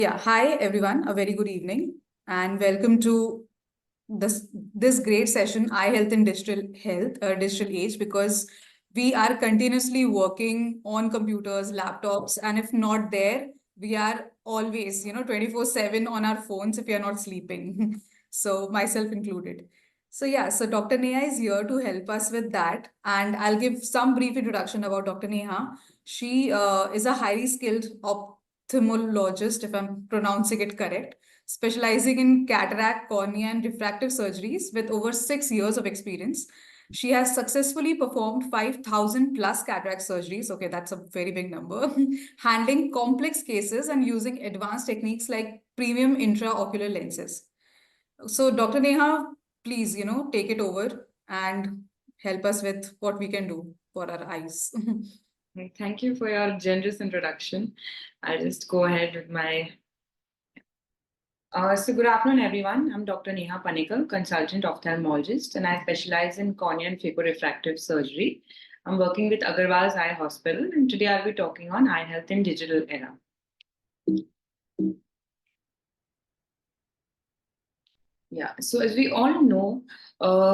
Yeah, hi everyone. A very good evening and welcome to this great session, Eye Health in Digital Age, because we are continuously working on computers, laptops, and if not there, we are always, 24/7 on our phones if we are not sleeping. So myself included. So yeah, so Dr. Neha is here to help us with that, and I'll give some brief introduction about Dr. Neha. She is a highly skilled ophthalmologist, if I'm pronouncing it correct, specializing in cataract, cornea, and refractive surgeries with over 6 years of experience. She has successfully performed 5,000 plus cataract surgeries. Okay, that's a very big number. Handling complex cases and using advanced techniques like premium intraocular lenses. So, Dr. Neha, please, take it over and help us with what we can do for our eyes. Thank you for your generous introduction. I'll just go ahead with my. Good afternoon, everyone. I'm Dr. Neha Panickar, consultant ophthalmologist, and I specialize in cornea and phaco-refractive surgery. I'm working with Agarwal's Eye Hospital, and today I'll be talking on eye health in digital era. Yeah, so as we all know,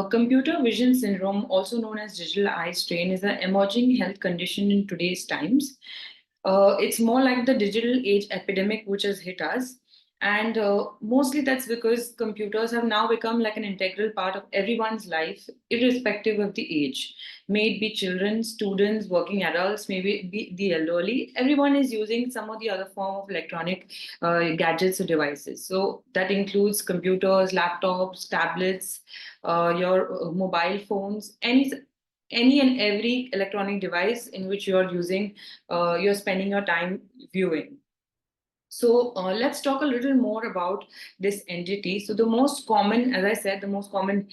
computer vision syndrome, also known as digital eye strain, is an emerging health condition in today's times. It's more like the digital age epidemic which has hit us. And mostly that's because computers have now become like an integral part of everyone's life, irrespective of the age. May it be children, students, working adults, maybe be the elderly. Everyone is using some or the other form of electronic gadgets or devices. So that includes computers, laptops, tablets, your mobile phones, any and every electronic device in which you're spending your time viewing. So let's talk a little more about this entity. So the most common, as I said, the most common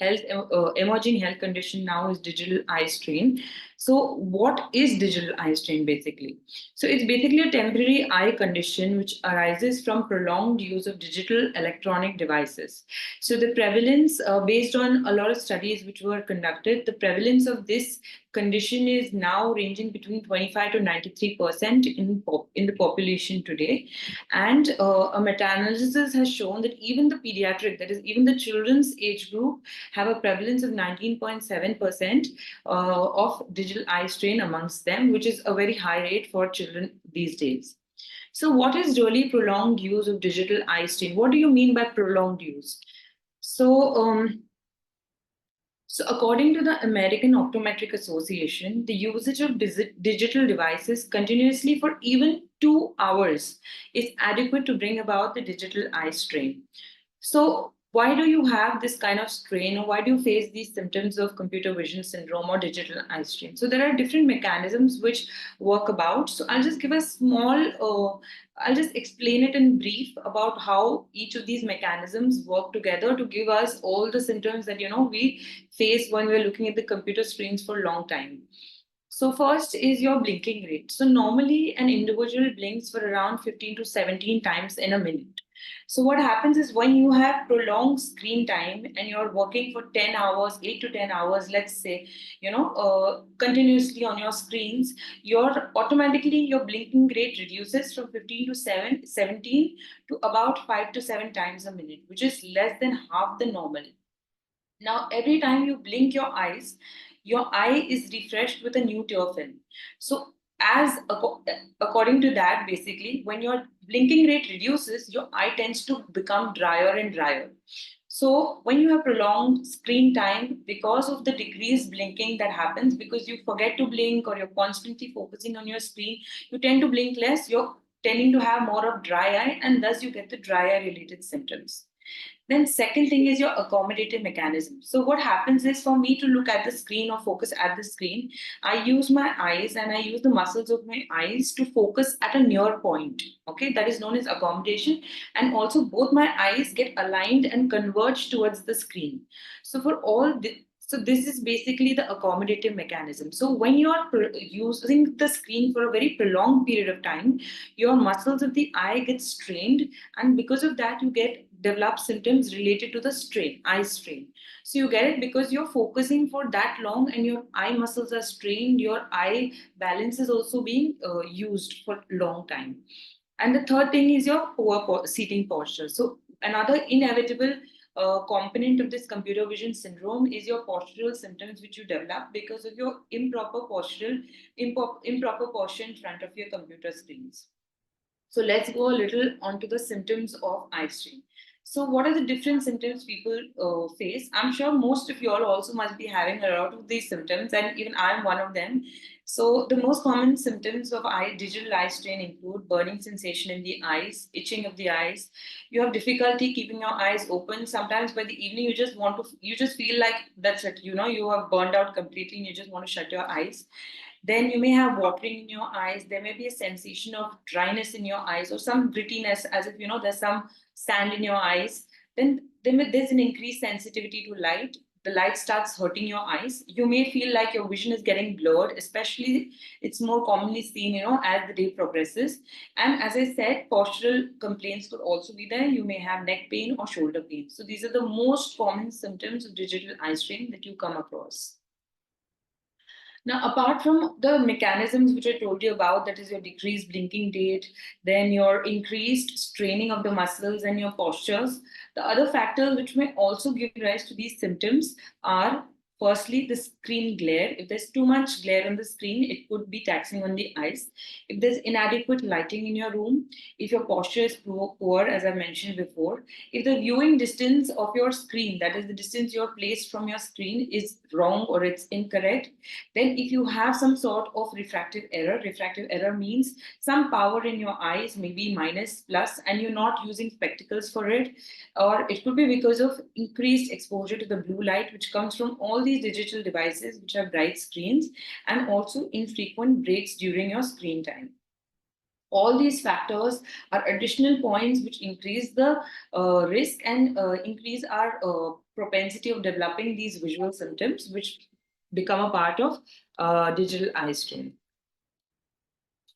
emerging health condition now is digital eye strain. So what is digital eye strain basically? So it's basically a temporary eye condition which arises from prolonged use of digital electronic devices. So the prevalence, based on a lot of studies which were conducted, the prevalence of this condition is now ranging between 25 to 93% in the population today. And a meta-analysis has shown that even the pediatric, that is, even the children's age group, have a prevalence of 19.7% of digital eye strain amongst them, which is a very high rate for children these days. So, what is really prolonged use of digital eye strain? What do you mean by prolonged use? So, according to the American Optometric Association, the usage of digital devices continuously for even 2 hours is adequate to bring about the digital eye strain. So, why do you have this kind of strain, or why do you face these symptoms of computer vision syndrome or digital eye strain? So, there are different mechanisms which work about. So, I'll just explain it in brief about how each of these mechanisms work together to give us all the symptoms that we face when we're looking at the computer screens for a long time. So first is your blinking rate. So normally an individual blinks for around 15 to 17 times in a minute. So what happens is when you have prolonged screen time and you're working for 10 hours, 8 to 10 hours, let's say, continuously on your screens, your blinking rate reduces from 15 to 17 to about 5 to 7 times a minute, which is less than half the normal. Now, every time you blink your eye is refreshed with a new tear film. So, according to that, basically, when your blinking rate reduces, your eye tends to become drier and drier. So, when you have prolonged screen time, because of the decreased blinking that happens, because you forget to blink or you're constantly focusing on your screen, you tend to blink less, you're tending to have more of dry eye, and thus you get the dry eye related symptoms. Then second thing is your accommodative mechanism. So what happens is for me to look at the screen or focus at the screen, I use my eyes and I use the muscles of my eyes to focus at a near point. Okay, that is known as accommodation. And also both my eyes get aligned and converge towards the screen. So for all so this is basically the accommodative mechanism. So when you are using the screen for a very prolonged period of time, your muscles of the eye get strained, and because of that, you get develop symptoms related to the strain, eye strain. So you get it because you're focusing for that long and your eye muscles are strained, your eye balance is also being used for long time. And the third thing is your poor seating posture. So another inevitable component of this computer vision syndrome is your postural symptoms which you develop because of your improper posture in front of your computer screens. So let's go a little onto the symptoms of eye strain. So what are the different symptoms people face? I'm sure most of you all also must be having a lot of these symptoms, and even I'm one of them. So the most common symptoms of digital eye strain include burning sensation in the eyes, itching of the eyes. You have difficulty keeping your eyes open. Sometimes by the evening you just feel like that's it. You know, you have burned out completely and you just want to shut your eyes. Then you may have watering in your eyes. There may be a sensation of dryness in your eyes or some grittiness, as if there's some sand in your eyes. There's an increased sensitivity to light. The light starts hurting your eyes. You may feel like your vision is getting blurred, especially it's more commonly seen, as the day progresses. And as I said, postural complaints could also be there. You may have neck pain or shoulder pain. So these are the most common symptoms of digital eye strain that you come across. Now, apart from the mechanisms which I told you about, that is your decreased blinking rate, then your increased straining of the muscles and your postures, the other factors which may also give rise to these symptoms are firstly the screen glare. If there's too much glare on the screen, it could be taxing on the eyes. If there's inadequate lighting in your room, if your posture is poor, as I mentioned before, if the viewing distance of your screen, that is the distance you're placed from your screen, is wrong or it's incorrect, then if you have some sort of refractive error means some power in your eyes, maybe minus plus, and you're not using spectacles for it, or it could be because of increased exposure to the blue light which comes from all these digital devices which have bright screens, and also infrequent breaks during your screen time. All these factors are additional points which increase the risk and increase our propensity of developing these visual symptoms, which become a part of digital eye strain.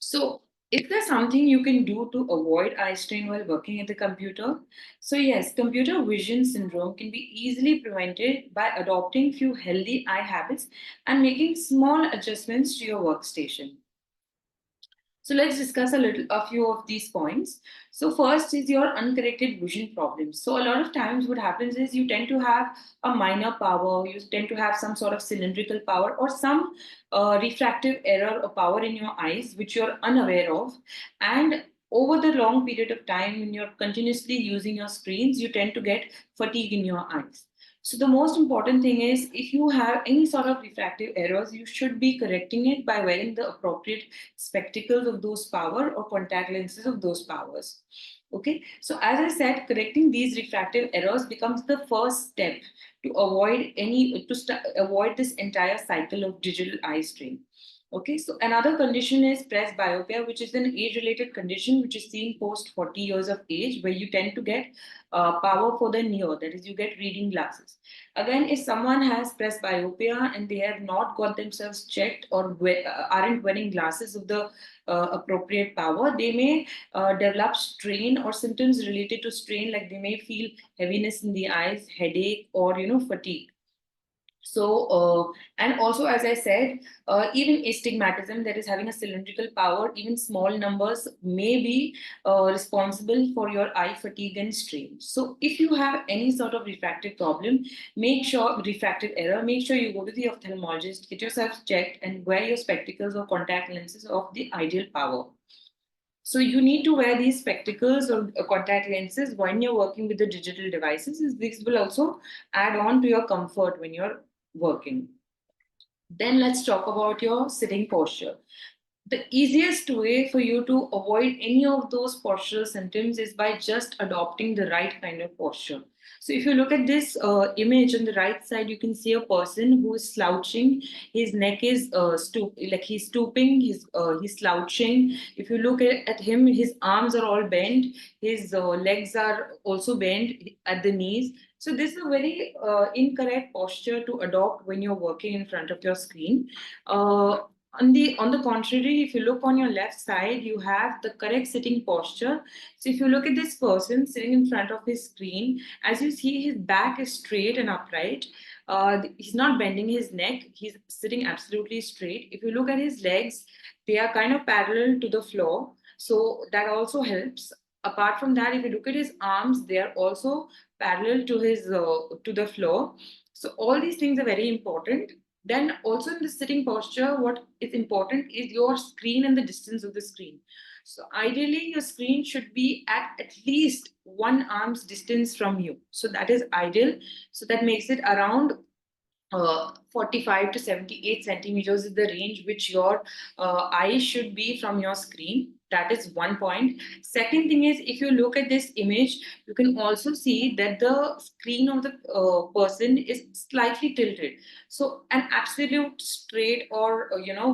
So, is there something you can do to avoid eye strain while working at the computer? So, yes, computer vision syndrome can be easily prevented by adopting few healthy eye habits and making small adjustments to your workstation. So let's discuss a few of these points. So first is your uncorrected vision problems. So a lot of times what happens is you tend to have a minor power, you tend to have some sort of cylindrical power or some refractive error or power in your eyes, which you're unaware of. And over the long period of time, when you're continuously using your screens, you tend to get fatigue in your eyes. So the most important thing is if you have any sort of refractive errors, you should be correcting it by wearing the appropriate spectacles of those power or contact lenses of those powers. Okay, so as I said, correcting these refractive errors becomes the first step to avoid this entire cycle of digital eye strain. Okay, so another condition is presbyopia, which is an age-related condition which is seen post 40 years of age, where you tend to get power for the near, that is, you get reading glasses. Again, if someone has presbyopia and they have not got themselves checked or aren't wearing glasses of the appropriate power, they may develop strain or symptoms related to strain, like they may feel heaviness in the eyes, headache, or fatigue. So, and also, as I said, even astigmatism, that is having a cylindrical power, even small numbers may be responsible for your eye fatigue and strain. So, if you have any sort of refractive problem, refractive error, make sure you go to the ophthalmologist, get yourself checked, and wear your spectacles or contact lenses of the ideal power. So you need to wear these spectacles or contact lenses when you're working with the digital devices. This will also add on to your comfort when you're working. Then let's talk about your sitting posture. The easiest way for you to avoid any of those postural symptoms is by just adopting the right kind of posture. So, if you look at this image on the right side, you can see a person who is slouching. His neck is like he's stooping. He's slouching. If you look at him, his arms are all bent. His legs are also bent at the knees. So this is a very incorrect posture to adopt when you're working in front of your screen. On the contrary, if you look on your left side, you have the correct sitting posture. So if you look at this person sitting in front of his screen, as you see, his back is straight and upright. He's not bending his neck. He's sitting absolutely straight. If you look at his legs, they are kind of parallel to the floor. So that also helps. Apart from that, if you look at his arms, they are also parallel to his to the floor. So all these things are very important. Then also in the sitting posture, what is important is your screen and the distance of the screen. So ideally, your screen should be at least one arm's distance from you. So that is ideal. So that makes it around 45 to 78 centimeters is the range which your eye should be from your screen. That is one point. Second thing is, if you look at this image, you can also see that the screen of the person is slightly tilted. So an absolute straight or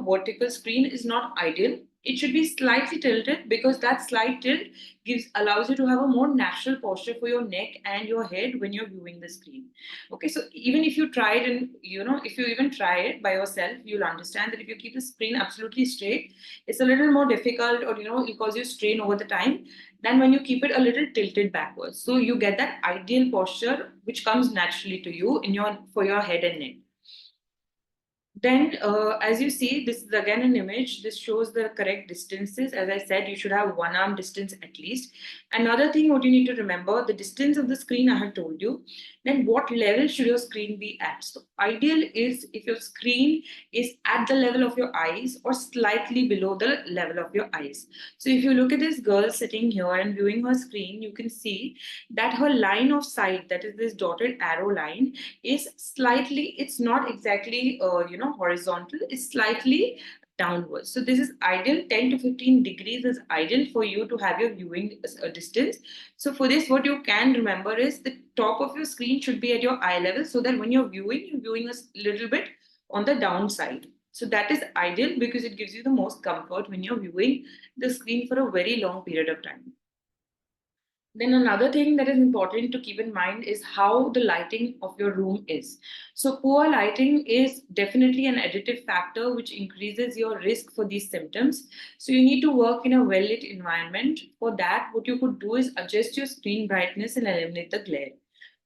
vertical screen is not ideal. It should be slightly tilted, because that slight tilt gives allows you to have a more natural posture for your neck and your head when you're viewing the screen. Okay, so even if you try it, and if you even try it by yourself, you'll understand that if you keep the screen absolutely straight, it's a little more difficult, or it causes you strain over the time than when you keep it a little tilted backwards. So you get that ideal posture which comes naturally to you in your for your head and neck. Then, as you see, this is again an image. This shows the correct distances. As I said, you should have one arm distance at least. Another thing, what you need to remember, the distance of the screen I have told you. Then, what level should your screen be at? So, ideal is if your screen is at the level of your eyes or slightly below the level of your eyes. So, if you look at this girl sitting here and viewing her screen, you can see that her line of sight, that is this dotted arrow line, is slightly, it's not exactly horizontal, it's slightly downwards. So this is ideal. 10 to 15 degrees is ideal for you to have your viewing distance. So for this, what you can remember is the top of your screen should be at your eye level, so that when you're viewing a little bit on the downside. So that is ideal, because it gives you the most comfort when you're viewing the screen for a very long period of time. Then another thing that is important to keep in mind is how the lighting of your room is. So poor lighting is definitely an additive factor which increases your risk for these symptoms. So you need to work in a well-lit environment. For that, what you could do is adjust your screen brightness and eliminate the glare.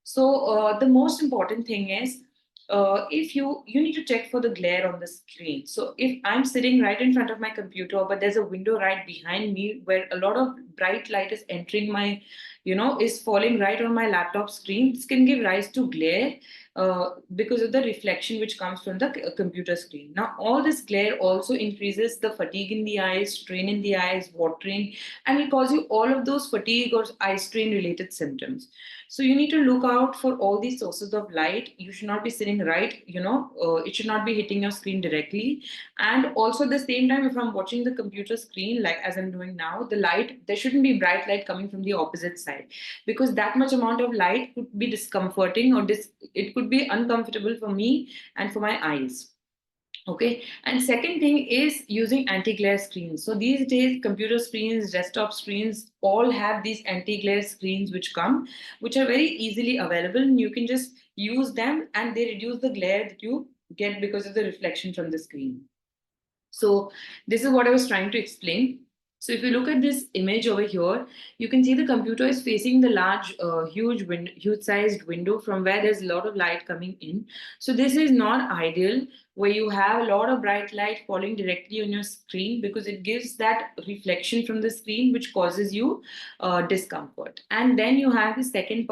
So the most important thing is, if you need to check for the glare on the screen. So if I'm sitting right in front of my computer, but there's a window right behind me where a lot of bright light is entering my, is falling right on my laptop screen, this can give rise to glare because of the reflection which comes from the computer screen. Now, all this glare also increases the fatigue in the eyes, strain in the eyes, watering, and will cause you all of those fatigue or eye strain related symptoms. So you need to look out for all these sources of light. You should not be sitting right, it should not be hitting your screen directly. And also at the same time, if I'm watching the computer screen, like as I'm doing now, the light, there shouldn't be bright light coming from the opposite side, because that much amount of light could be discomforting, or it could be uncomfortable for me and for my eyes. Okay, and second thing is using anti-glare screens. So these days, computer screens, desktop screens, all have these anti-glare screens which are very easily available, and you can just use them, and they reduce the glare that you get because of the reflection from the screen. So this is what I was trying to explain. So if you look at this image over here, you can see the computer is facing the large, huge sized window from where there's a lot of light coming in. So this is not ideal, where you have a lot of bright light falling directly on your screen, because it gives that reflection from the screen which causes you discomfort. And then you have the second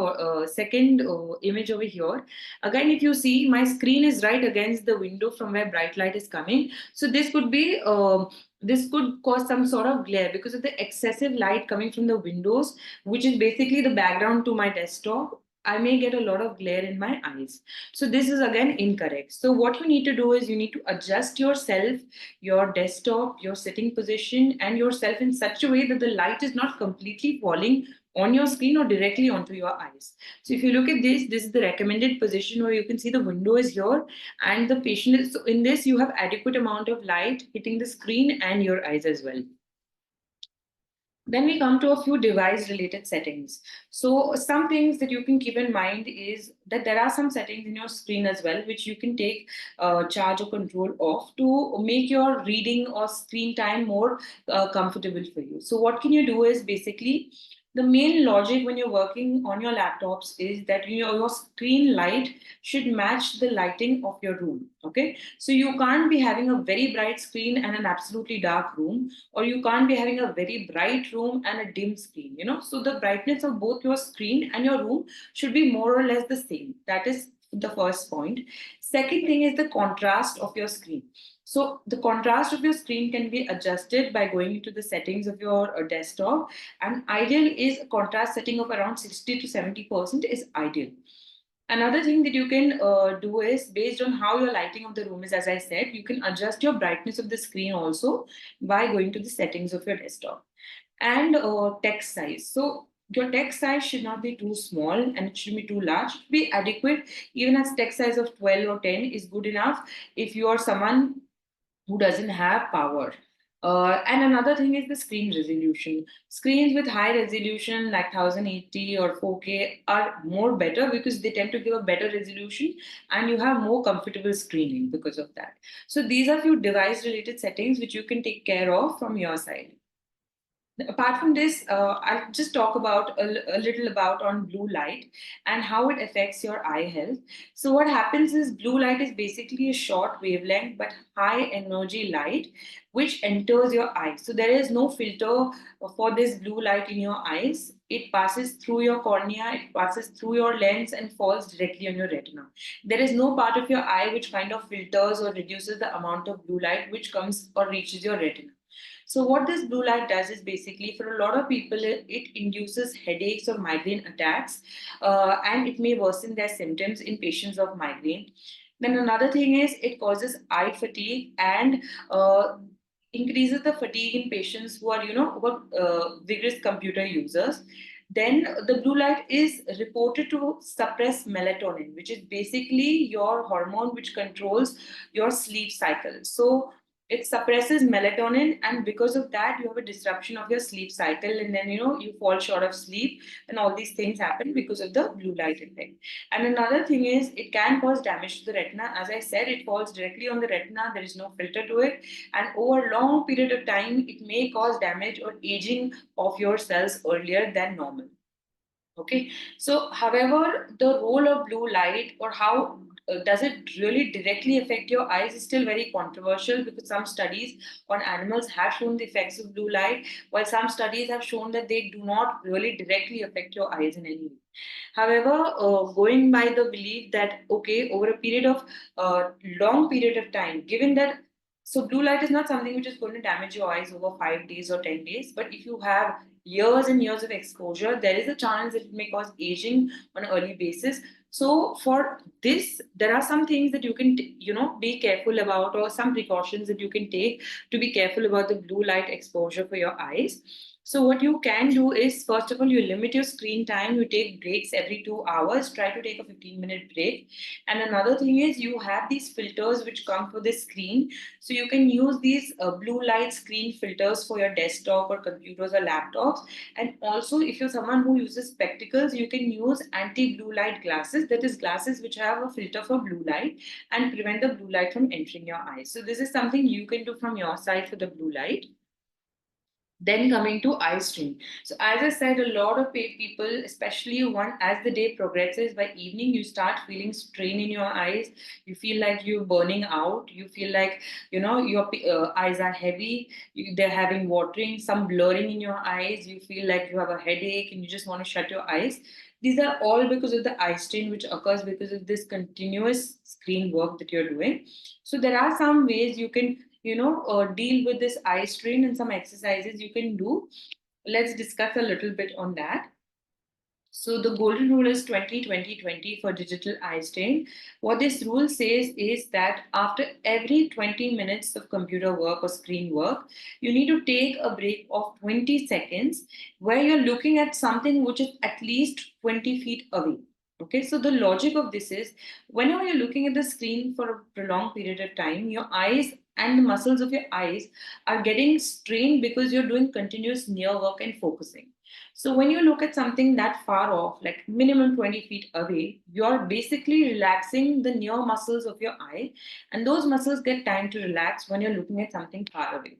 image over here. Again, if you see, my screen is right against the window from where bright light is coming. So this could cause some sort of glare because of the excessive light coming from the windows, which is basically the background to my desktop. I may get a lot of glare in my eyes. So this is again incorrect. So what you need to do is you need to adjust yourself, your desktop, your sitting position, and yourself in such a way that the light is not completely falling on your screen or directly onto your eyes. So if you look at this is the recommended position where you can see the window is here, and the patient is, so in this you have adequate amount of light hitting the screen and your eyes as well. Then we come to a few device related settings. So some things that you can keep in mind is that there are some settings in your screen as well, which you can take charge or control of to make your reading or screen time more comfortable for you. So what can you do is basically The main logic when you're working on your laptops is that your screen light should match the lighting of your room. Okay, so you can't be having a very bright screen and an absolutely dark room, or you can't be having a very bright room and a dim screen. So the brightness of both your screen and your room should be more or less the same. That is the first point. Second thing is the contrast of your screen. So the contrast of your screen can be adjusted by going into the settings of your desktop, and ideal is a contrast setting of around 60 to 70% is ideal. Another thing that you can do is based on how your lighting of the room is, as I said, you can adjust your brightness of the screen also by going to the settings of your desktop. And text size. So your text size should not be too small and it should be too large. It should be adequate. Even as text size of 12 or 10 is good enough if you are someone who doesn't have power. And another thing is the screen resolution. Screens with high resolution like 1080 or 4K are more better because they tend to give a better resolution and you have more comfortable screening because of that. So these are few device related settings which you can take care of from your side. Apart from this, I'll just talk about a little about on blue light and how it affects your eye health. So what happens is blue light is basically a short wavelength but high energy light which enters your eye. So there is no filter for this blue light in your eyes. It passes through your cornea, it passes through your lens and falls directly on your retina. There is no part of your eye which kind of filters or reduces the amount of blue light which comes or reaches your retina. So what this blue light does is basically for a lot of people, it induces headaches or migraine attacks, and it may worsen their symptoms in patients of migraine. Then another thing is it causes eye fatigue and increases the fatigue in patients who are, vigorous computer users. Then the blue light is reported to suppress melatonin, which is basically your hormone which controls your sleep cycle. So it suppresses melatonin, and because of that you have a disruption of your sleep cycle, and then you fall short of sleep, and all these things happen because of the blue light effect. And another thing is it can cause damage to the retina. As I said, it falls directly on the retina, there is no filter to it, and over a long period of time it may cause damage or aging of your cells earlier than normal. Okay, so however, the role of blue light or how does it really directly affect your eyes is still very controversial because some studies on animals have shown the effects of blue light, while some studies have shown that they do not really directly affect your eyes in any way. However, going by the belief that okay, over a period of long period of time, given that blue light is not something which is going to damage your eyes over 5 days or 10 days, but if you have years and years of exposure, there is a chance that it may cause aging on an early basis. So for this, there are some things that you can, be careful about, or some precautions that you can take to be careful about the blue light exposure for your eyes. So what you can do is, first of all, you limit your screen time. You take breaks every 2 hours. Try to take a 15-minute break. And another thing is you have these filters which come for the screen. So you can use these blue light screen filters for your desktop or computers or laptops. And also, if you're someone who uses spectacles, you can use anti-blue light glasses. That is, glasses which have a filter for blue light and prevent the blue light from entering your eyes. So this is something you can do from your side for the blue light. Then coming to eye strain. So as I said, a lot of people, especially one as the day progresses, by evening you start feeling strain in your eyes. You feel like you're burning out. You feel like your eyes are heavy. They're having watering, some blurring in your eyes. You feel like you have a headache and you just want to shut your eyes. These are all because of the eye strain which occurs because of this continuous screen work that you're doing. So there are some ways you can deal with this eye strain and some exercises you can do. Let's discuss a little bit on that. So the golden rule is 20-20-20 for digital eye strain. What this rule says is that after every 20 minutes of computer work or screen work, you need to take a break of 20 seconds where you're looking at something which is at least 20 feet away. Okay, so the logic of this is whenever you're looking at the screen for a prolonged period of time, your eyes and the muscles of your eyes are getting strained because you're doing continuous near work and focusing. So when you look at something that far off, like minimum 20 feet away, you're basically relaxing the near muscles of your eye, and those muscles get time to relax when you're looking at something far away.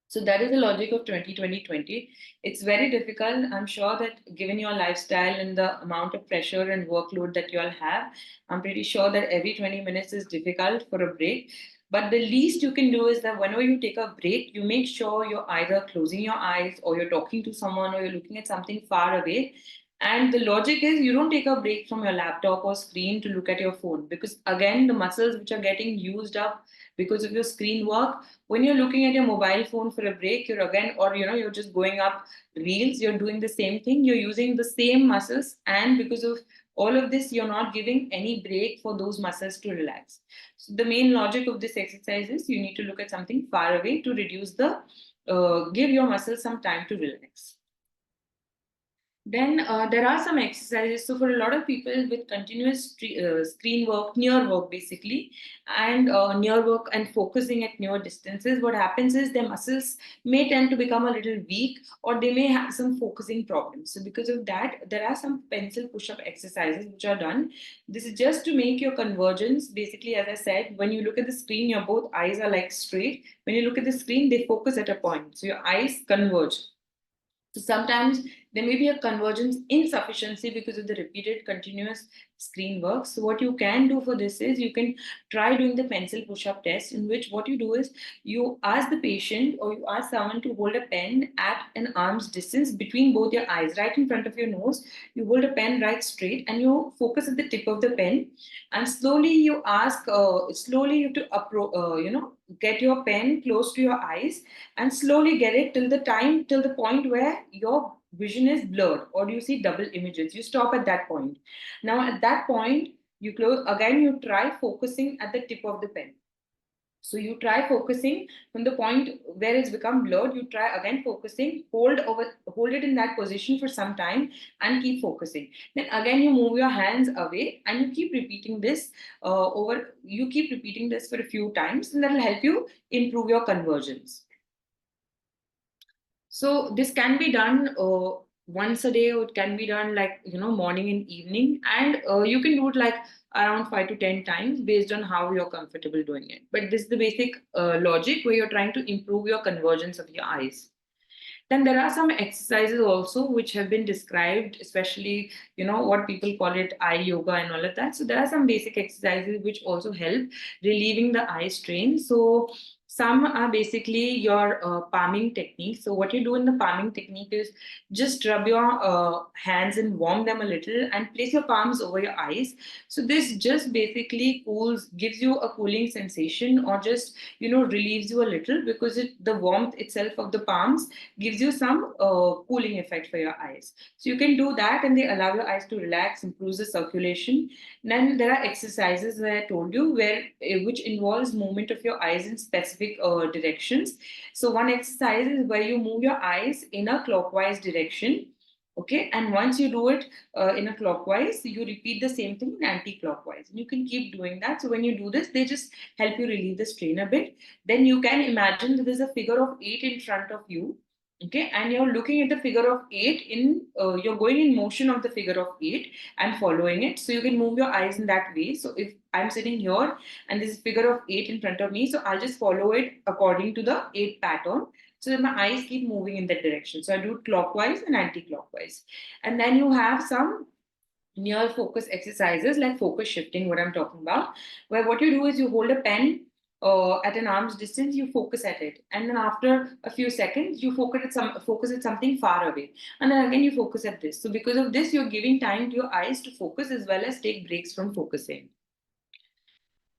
So that is the logic of 2020. It's very difficult. I'm sure that given your lifestyle and the amount of pressure and workload that you all have, I'm pretty sure that every 20 minutes is difficult for a break. But the least you can do is that whenever you take a break, you make sure you're either closing your eyes or you're talking to someone or you're looking at something far away. And the logic is you don't take a break from your laptop or screen to look at your phone, because again, the muscles which are getting used up because of your screen work, when you're looking at your mobile phone for a break, you're again, or you're just going up reels, you're doing the same thing, you're using the same muscles, and because of all of this, you're not giving any break for those muscles to relax. So the main logic of this exercise is you need to look at something far away to reduce the give your muscles some time to relax. Then there are some exercises. So for a lot of people with continuous screen work, near work basically, and near work and focusing at near distances, what happens is their muscles may tend to become a little weak, or they may have some focusing problems. So because of that, there are some pencil push-up exercises which are done. This is just to make your convergence. Basically, as I said, when you look at the screen, your both eyes are like straight. When you look at the screen, they focus at a point. So your eyes converge. So sometimes there may be a convergence insufficiency because of the repeated continuous screen work. So what you can do for this is you can try doing the pencil push-up test, in which what you do is you ask the patient or you ask someone to hold a pen at an arm's distance between both your eyes, right in front of your nose. You hold a pen right straight and you focus at the tip of the pen, and slowly you ask, slowly you have to get your pen close to your eyes and slowly get it till the point where your vision is blurred or you see double images. You stop at that point. Now at that point, you close again, you try focusing at the tip of the pen. So you try focusing from the point where it's become blurred. You try again focusing, hold it in that position for some time, and keep focusing. Then again you move your hands away, and you keep repeating this over. You keep repeating this for a few times, and that will help you improve your conversions. So this can be done once a day, or it can be done like morning and evening, and you can do it like around 5 to 10 times based on how you're comfortable doing it. But this is the basic logic where you're trying to improve your convergence of your eyes. Then there are some exercises also which have been described, especially what people call it eye yoga and all of that. So there are some basic exercises which also help relieving the eye strain. So some are basically your palming technique. So what you do in the palming technique is just rub your hands and warm them a little and place your palms over your eyes. So this just basically gives you a cooling sensation, or just relieves you a little, because the warmth itself of the palms gives you some cooling effect for your eyes. So you can do that, and they allow your eyes to relax, improves the circulation. Then there are exercises that I told you where which involves movement of your eyes in specific directions. So one exercise is where you move your eyes in a clockwise direction. Okay, and once you do it in a clockwise, you repeat the same thing in anti-clockwise, and you can keep doing that. So when you do this, they just help you relieve the strain a bit. Then you can imagine that there's a figure of 8 in front of you. Okay, and you're looking at the figure of 8 you're going in motion of the figure of 8 and following it. So you can move your eyes in that way. So if I'm sitting here and this figure of 8 in front of me, so I'll just follow it according to the 8 pattern, so that my eyes keep moving in that direction. So I do it clockwise and anti-clockwise. And then you have some near focus exercises like focus shifting, what I'm talking about, where what you do is you hold a pen at an arm's distance, you focus at it, and then after a few seconds, you focus at something far away, and then again you focus at this. So because of this, you're giving time to your eyes to focus as well as take breaks from focusing.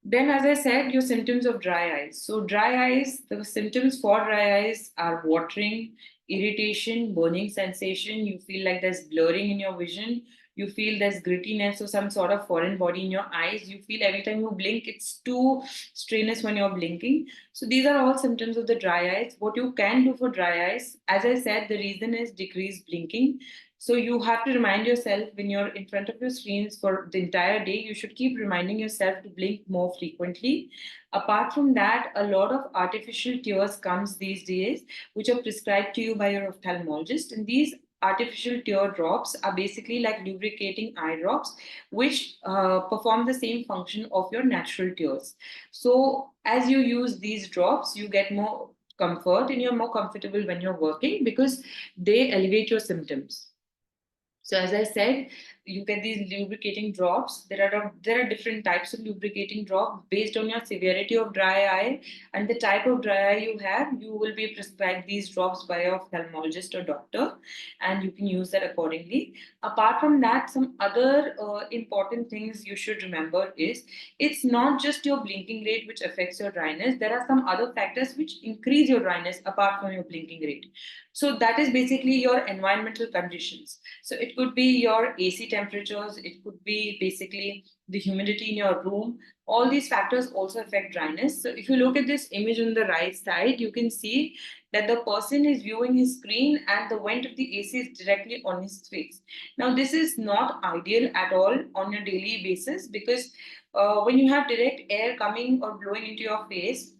Then, as I said, your symptoms of dry eyes. So, dry eyes, the symptoms for dry eyes are watering, irritation, burning sensation. You feel like there's blurring in your vision. You feel there's grittiness or some sort of foreign body in your eyes. You feel every time you blink, it's too strenuous when you're blinking. So, these are all symptoms of the dry eyes. What you can do for dry eyes, as I said, the reason is decreased blinking. So you have to remind yourself when you're in front of your screens for the entire day, you should keep reminding yourself to blink more frequently. Apart from that, a lot of artificial tears comes these days, which are prescribed to you by your ophthalmologist. And these artificial tear drops are basically like lubricating eye drops, which perform the same function of your natural tears. So as you use these drops, you get more comfort and you're more comfortable when you're working because they elevate your symptoms. So as I said, you get these lubricating drops. There are different types of lubricating drops based on your severity of dry eye and the type of dry eye you have. You will be prescribed these drops by your ophthalmologist or doctor, and you can use that accordingly. Apart from that, some other important things you should remember is it's not just your blinking rate which affects your dryness. There are some other factors which increase your dryness apart from your blinking rate. So that is basically your environmental conditions. So it could be your AC temperatures, it could be basically the humidity in your room. All these factors also affect dryness. So if you look at this image on the right side, you can see that the person is viewing his screen and the vent of the AC is directly on his face. Now, this is not ideal at all on a daily basis because when you have direct air coming or blowing into your face,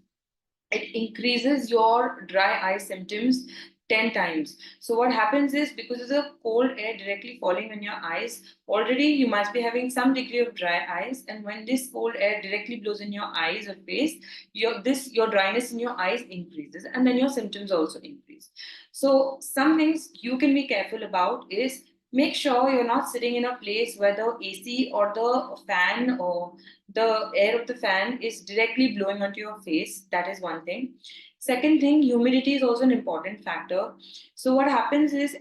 it increases your dry eye symptoms 10 times. So what happens is because of the cold air directly falling on your eyes, already you must be having some degree of dry eyes, and when this cold air directly blows in your eyes or face, your dryness in your eyes increases and then your symptoms also increase. So some things you can be careful about is make sure you're not sitting in a place where the AC or the fan or the air of the fan is directly blowing onto your face. That is one thing. Second thing, humidity is also an important factor. So what happens is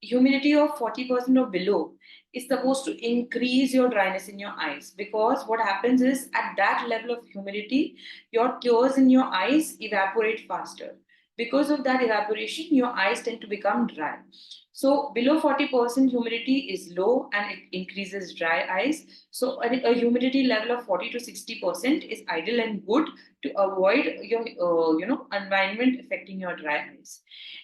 humidity of 40% or below is supposed to increase your dryness in your eyes, because what happens is at that level of humidity, your tears in your eyes evaporate faster. Because of that evaporation, your eyes tend to become dry. So below 40% humidity is low and it increases dry eyes. So a humidity level of 40 to 60% is ideal and good to avoid your environment affecting your dry eyes.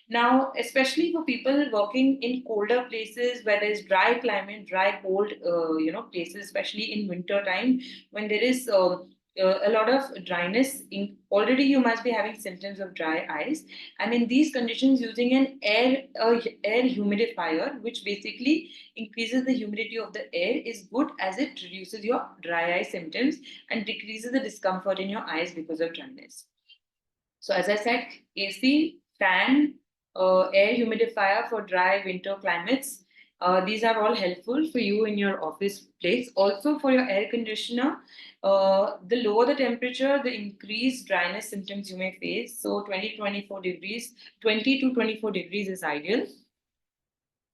Now, especially for people working in colder places where there is dry climate, dry cold places, especially in winter time when there is a lot of dryness. Already you must be having symptoms of dry eyes, and in these conditions, using an air humidifier, which basically increases the humidity of the air, is good as it reduces your dry eye symptoms and decreases the discomfort in your eyes because of dryness. So as I said, AC, fan, air humidifier for dry winter climates. These are all helpful for you in your office place. Also for your air conditioner, the lower the temperature, the increased dryness symptoms you may face. So 20 to 24 degrees is ideal.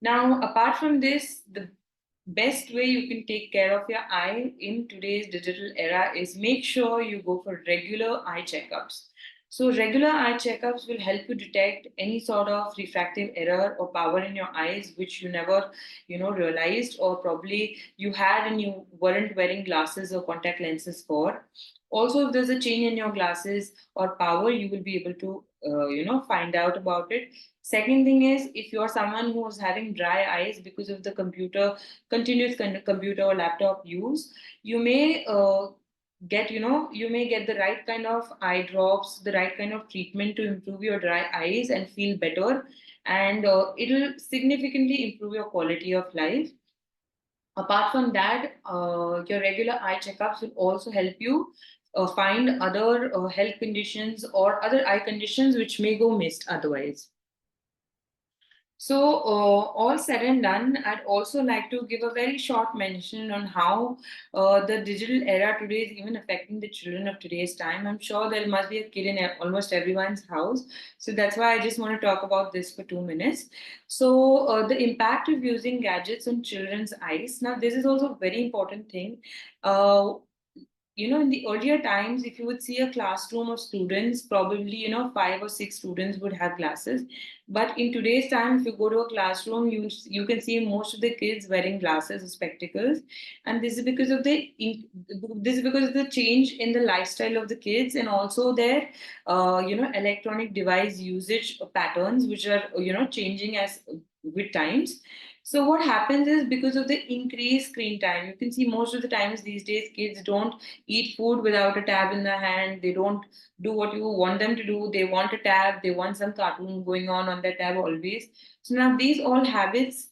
Now, apart from this, the best way you can take care of your eye in today's digital era is make sure you go for regular eye checkups. So, regular eye checkups will help you detect any sort of refractive error or power in your eyes, which you never, realized, or probably you had and you weren't wearing glasses or contact lenses for. Also, if there's a change in your glasses or power, you will be able to, find out about it. Second thing is, if you're someone who is having dry eyes because of the continuous computer or laptop use, you may you may get the right kind of eye drops, the right kind of treatment to improve your dry eyes and feel better, and it'll significantly improve your quality of life. Apart from that, your regular eye checkups will also help you find other health conditions or other eye conditions which may go missed otherwise. So, all said and done, I'd also like to give a very short mention on how the digital era today is even affecting the children of today's time. I'm sure there must be a kid in almost everyone's house. So, that's why I just want to talk about this for 2 minutes. So, the impact of using gadgets on children's eyes. Now, this is also a very important thing. Uh, in the earlier times, if you would see a classroom of students, probably, five or six students would have glasses. But in today's time, if you go to a classroom, you can see most of the kids wearing glasses or spectacles, and this is because of the change in the lifestyle of the kids and also their, electronic device usage patterns, which are changing as with times. So what happens is because of the increased screen time, you can see most of the times these days kids don't eat food without a tab in their hand. They don't do what you want them to do. They want a tab. They want some cartoon going on their tab always. So now these all habits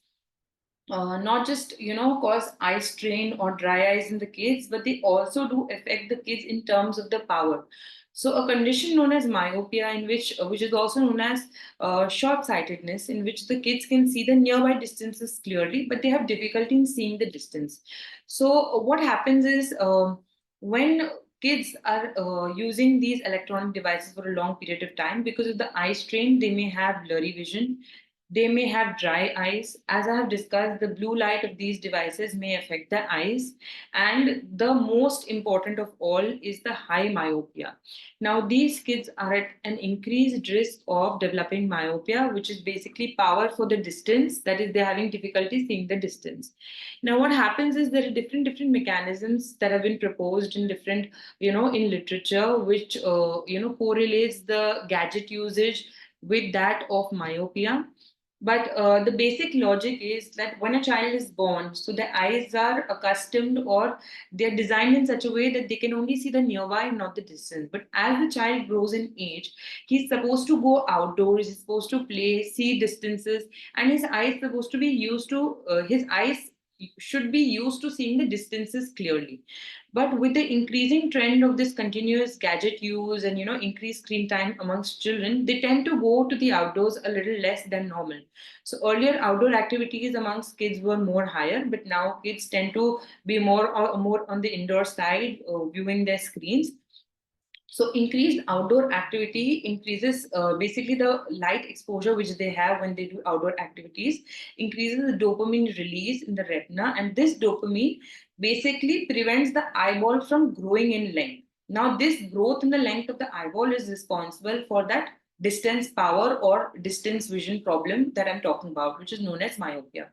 not just cause eye strain or dry eyes in the kids, but they also do affect the kids in terms of the power. So a condition known as myopia, in which is also known as short-sightedness, in which the kids can see the nearby distances clearly, but they have difficulty in seeing the distance. So what happens is when kids are using these electronic devices for a long period of time, because of the eye strain, they may have blurry vision. They may have dry eyes. As I have discussed, the blue light of these devices may affect the eyes. And the most important of all is the high myopia. Now, these kids are at an increased risk of developing myopia, which is basically power for the distance. That is, they're having difficulty seeing the distance. Now, what happens is there are different mechanisms that have been proposed in different, in literature, which correlates the gadget usage with that of myopia. But the basic logic is that when a child is born, so their eyes are accustomed, or they're designed in such a way that they can only see the nearby and not the distance. But as the child grows in age, he's supposed to go outdoors, he's supposed to play, see distances, and his eyes supposed to be used to his eyes should be used to seeing the distances clearly. But with the increasing trend of this continuous gadget use and increased screen time amongst children, they tend to go to the outdoors a little less than normal. So earlier outdoor activities amongst kids were more higher, but now kids tend to be more on the indoor side, viewing their screens. So increased outdoor activity increases basically the light exposure which they have when they do outdoor activities, increases the dopamine release in the retina, and this dopamine basically prevents the eyeball from growing in length. Now, this growth in the length of the eyeball is responsible for that distance power or distance vision problem that I'm talking about, which is known as myopia.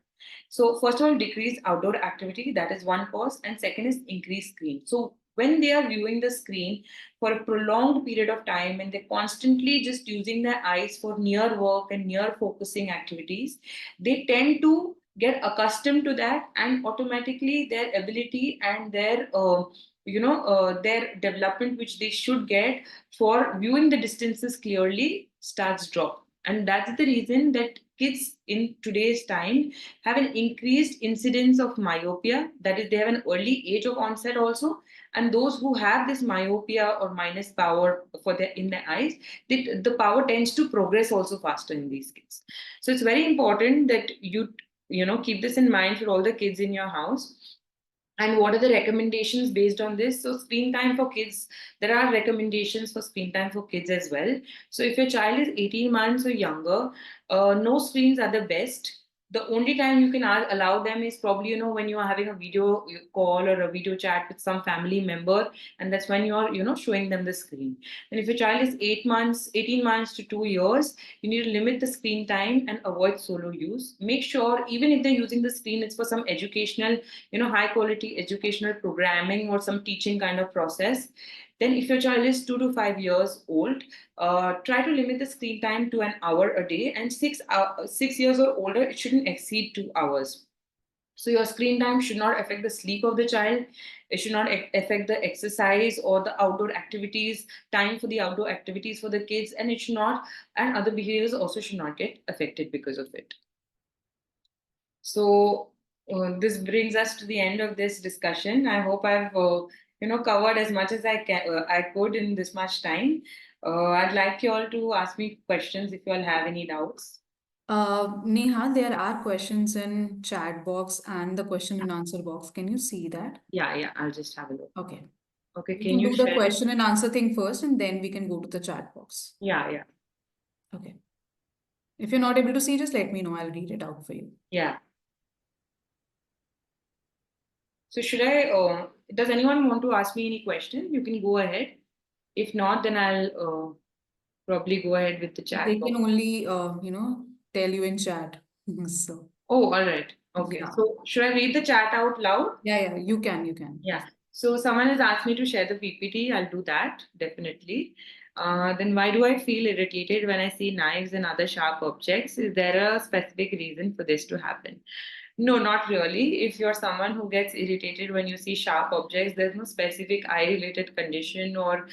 So, first of all, decreased outdoor activity, that is one cause, and second is increased screen. So, when they are viewing the screen for a prolonged period of time and they're constantly just using their eyes for near work and near focusing activities, they tend to get accustomed to that, and automatically their ability and their development which they should get for viewing the distances clearly starts drop. And that's the reason that kids in today's time have an increased incidence of myopia, that is, they have an early age of onset also. And those who have this myopia or minus power for their in their eyes, the power tends to progress also faster in these kids. So it's very important that you keep this in mind for all the kids in your house. And what are the recommendations based on this? So, screen time for kids, there are recommendations for screen time for kids as well. So, if your child is 18 months or younger, no screens are the best. The only time you can allow them is probably, when you are having a video call or a video chat with some family member, and that's when you are, showing them the screen. And if your child is 8 months, 18 months to 2 years, you need to limit the screen time and avoid solo use. Make sure, even if they're using the screen, it's for some educational, high quality educational programming or some teaching kind of process. Then if your child is 2 to 5 years old, try to limit the screen time to an hour a day, and 6 years or older, it shouldn't exceed 2 hours. So your screen time should not affect the sleep of the child. It should not affect the exercise or the outdoor activities, time for the outdoor activities for the kids, and it should not, and other behaviors also should not get affected because of it. So this brings us to the end of this discussion. I hope I've covered as much as I could in this much time. I'd like you all to ask me questions if you all have any doubts. Neha, there are questions in chat box and the question and answer box. Can you see that? Yeah, yeah. I'll just have a look. Okay. Okay, We can can you do the share? question and answer thing first, and then we can go to the chat box. Yeah, yeah, Okay. If you're not able to see, just let me know. I'll read it out for you. yeah. So should I? Does anyone want to ask me any question? You can go ahead. If not, then I'll probably go ahead with the They chat can box. only, tell you in chat. So, Oh, all right. Okay. yeah. So should I read the chat out loud? Yeah, yeah, you can. Yeah. So someone has asked me to share the PPT. I'll do that definitely. Then why do I feel irritated when I see knives and other sharp objects? Is there a specific reason for this to happen? No, not really. If you're someone who gets irritated when you see sharp objects, there's no specific eye-related condition or,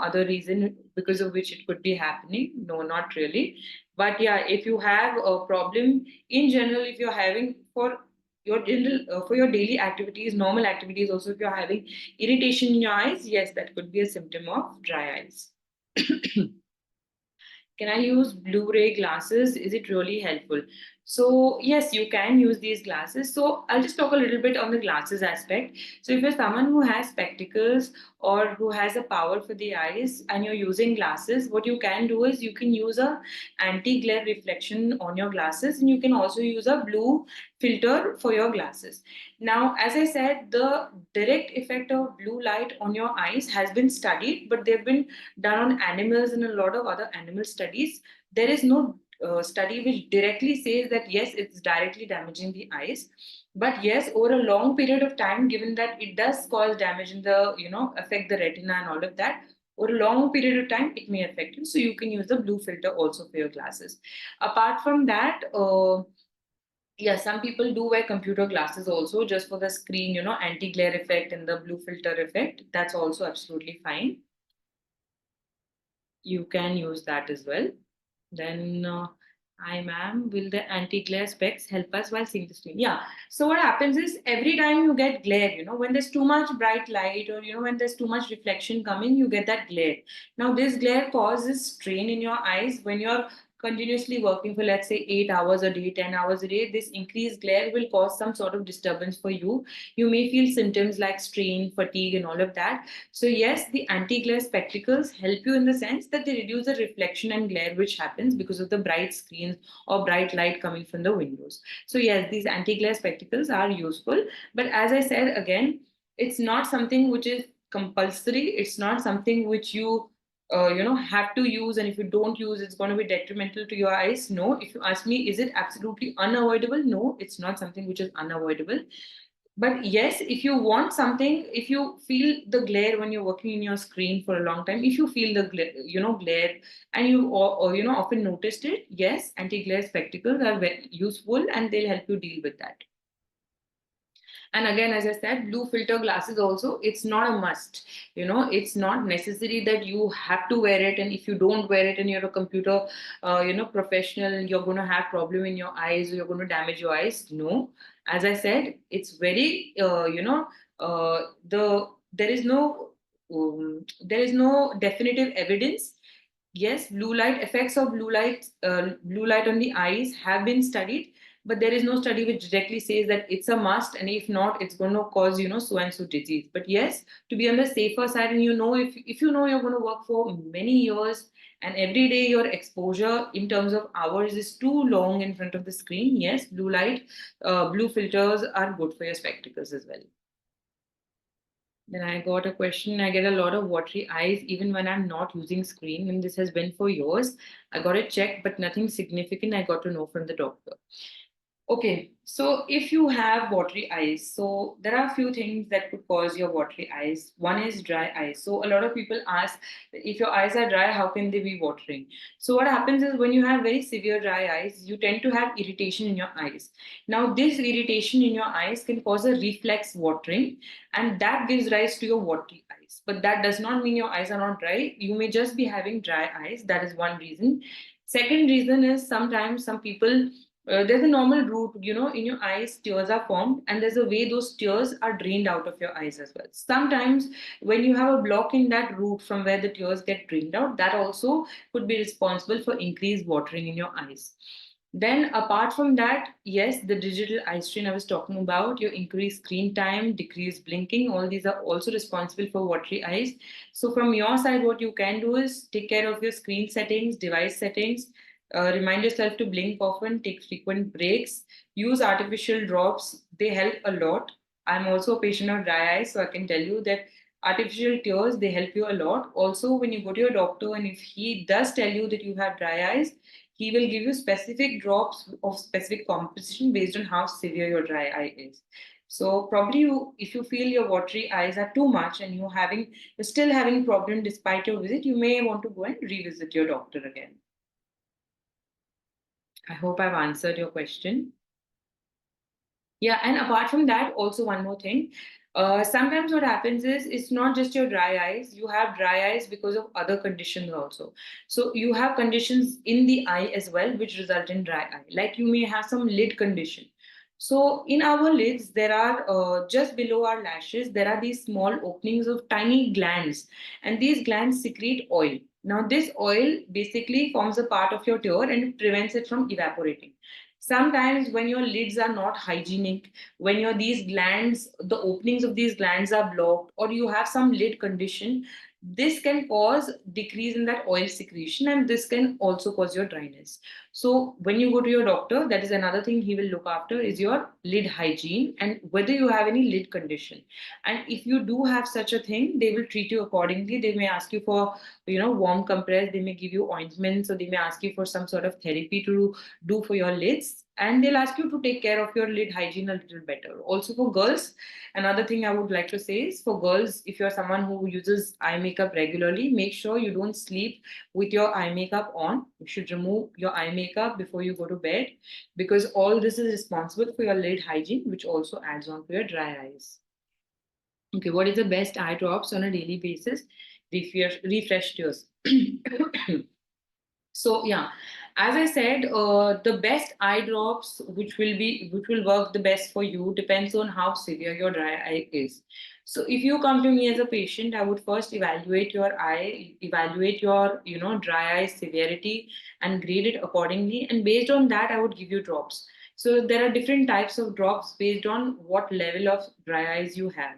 other reason because of which it could be happening. No, not really. But yeah, if you have a problem in general, if you're having for your general for your daily activities, normal activities, also if you're having irritation in your eyes, yes, that could be a symptom of dry eyes. Can I use Blu-ray glasses? Is it really helpful? So yes, you can use these glasses. So I'll just talk a little bit on the glasses aspect. So if you're someone who has spectacles or who has a power for the eyes and you're using glasses, what you can do is you can use a anti-glare reflection on your glasses, and you can also use a blue filter for your glasses. Now, as I said, the direct effect of blue light on your eyes has been studied, but they've been done on animals and a lot of other animal studies. There is no study which directly says that yes, it's directly damaging the eyes. But yes, over a long period of time, given that it does cause damage in the, affect the retina and all of that, over a long period of time, it may affect you. So you can use the blue filter also for your glasses. Apart from that, yeah, some people do wear computer glasses also just for the screen, anti-glare effect and the blue filter effect. That's also absolutely fine. You can use that as well. Then, hi ma'am, will the anti-glare specs help us while seeing the screen? Yeah. So what happens is every time you get glare, when there's too much bright light or when there's too much reflection coming, you get that glare. Now this glare causes strain in your eyes when you're continuously working for, let's say, 8 hours a day, 10 hours a day. This increased glare will cause some sort of disturbance for you. You may feel symptoms like strain, fatigue, and all of that. So yes, the anti-glare spectacles help you in the sense that they reduce the reflection and glare which happens because of the bright screens or bright light coming from the windows. So yes, these anti-glare spectacles are useful, but as I said again, it's not something which is compulsory. It's not something which you have to use, and if you don't use, it's going to be detrimental to your eyes. No, if you ask me, is it absolutely unavoidable? No, it's not something which is unavoidable. But yes, if you want something, if you feel the glare when you're working in your screen for a long time, if you feel the glare, glare, and you or often noticed it, yes, anti-glare spectacles are very useful and they'll help you deal with that. And again, as I said, blue filter glasses also, it's not a must. It's not necessary that you have to wear it. And if you don't wear it and you're a computer, professional, you're going to have problem in your eyes or you're going to damage your eyes. No, as I said, it's very, there is no definitive evidence. Yes, blue light effects of blue light on the eyes have been studied, but there is no study which directly says that it's a must, and if not, it's going to cause so and so disease. But yes, to be on the safer side, and if you know you're going to work for many years, and every day your exposure in terms of hours is too long in front of the screen, yes, blue filters are good for your spectacles as well. Then I got a question. I get a lot of watery eyes even when I'm not using screen, and this has been for years. I got it checked, but nothing significant I got to know from the doctor. Okay, so if you have watery eyes, so there are a few things that could cause your watery eyes. One is dry eyes. So a lot of people ask, if your eyes are dry, how can they be watering? So what happens is when you have very severe dry eyes, you tend to have irritation in your eyes. Now this irritation in your eyes can cause a reflex watering, and that gives rise to your watery eyes. But that does not mean your eyes are not dry. You may just be having dry eyes. That is one reason. Second reason is sometimes some people there's a normal route, in your eyes, tears are formed, and there's a way those tears are drained out of your eyes as well. Sometimes, when you have a block in that route from where the tears get drained out, that also could be responsible for increased watering in your eyes. Then, apart from that, yes, the digital eye strain I was talking about, your increased screen time, decreased blinking, all these are also responsible for watery eyes. So, from your side, what you can do is take care of your screen settings, device settings, remind yourself to blink often, take frequent breaks, use artificial drops. They help a lot. I'm also a patient of dry eyes, so I can tell you that artificial tears they help you a lot. Also, when you go to your doctor and if he does tell you that you have dry eyes, he will give you specific drops of specific composition based on how severe your dry eye is. So probably if you feel your watery eyes are too much and you're still having problem despite your visit, you may want to go and revisit your doctor again. I hope I've answered your question. Yeah, and apart from that, also one more thing. Sometimes what happens is it's not just your dry eyes. You have dry eyes because of other conditions also. So you have conditions in the eye as well, which result in dry eye. Like you may have some lid condition. So in our lids, there are just below our lashes, there are these small openings of tiny glands, and these glands secrete oil. Now, this oil basically forms a part of your tear and it prevents it from evaporating. Sometimes, when your lids are not hygienic, when your these glands, the openings of these glands are blocked, or you have some lid condition, this can cause decrease in that oil secretion, and this can also cause your dryness. So when you go to your doctor, that is another thing he will look after is your lid hygiene and whether you have any lid condition. And if you do have such a thing, they will treat you accordingly. They may ask you for, warm compress. They may give you ointments, or they may ask you for some sort of therapy to do for your lids. And they'll ask you to take care of your lid hygiene a little better. Also for girls, another thing I would like to say is for girls, if you're someone who uses eye makeup regularly, make sure you don't sleep with your eye makeup on. You should remove your eye makeup before you go to bed because all this is responsible for your lid hygiene, which also adds on to your dry eyes. Okay, what is the best eye drops on a daily basis? Refresh yours. So yeah, as I said, the best eye drops which will work the best for you depends on how severe your dry eye is. So if you come to me as a patient, I would first evaluate your eye, evaluate your dry eye severity, and grade it accordingly. And based on that, I would give you drops. So there are different types of drops based on what level of dry eyes you have.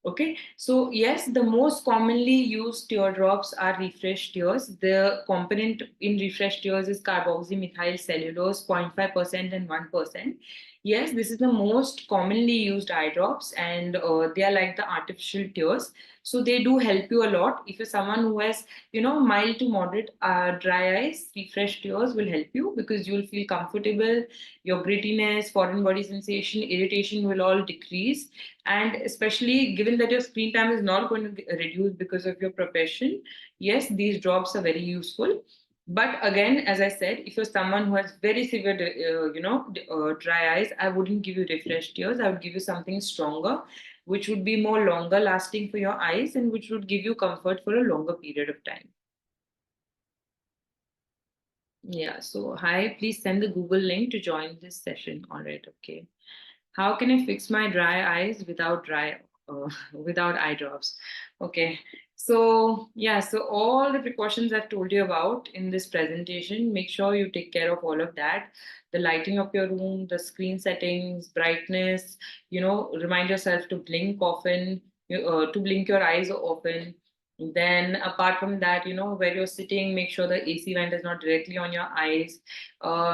Okay, so yes, the most commonly used teardrops are refresh tears. The component in refresh tears is carboxymethyl cellulose 0.5% and 1%. Yes, this is the most commonly used eye drops, and they are like the artificial tears. So they do help you a lot. If you're someone who has, mild to moderate dry eyes, refresh tears will help you because you'll feel comfortable. Your grittiness, foreign body sensation, irritation will all decrease, and especially given that your screen time is not going to reduce because of your profession, yes, these drops are very useful. But again, as I said, if you're someone who has very severe dry eyes, I wouldn't give you refresh tears. I would give you something stronger, which would be more longer lasting for your eyes and which would give you comfort for a longer period of time. Yeah, so hi, please send the Google link to join this session. All right, okay. How can I fix my dry eyes without without eye drops? Okay. So yeah, so all the precautions I've told you about in this presentation, make sure you take care of all of that. The lighting of your room, the screen settings, brightness, remind yourself to blink often, to blink your eyes often. Then apart from that, where you're sitting, make sure the AC vent is not directly on your eyes.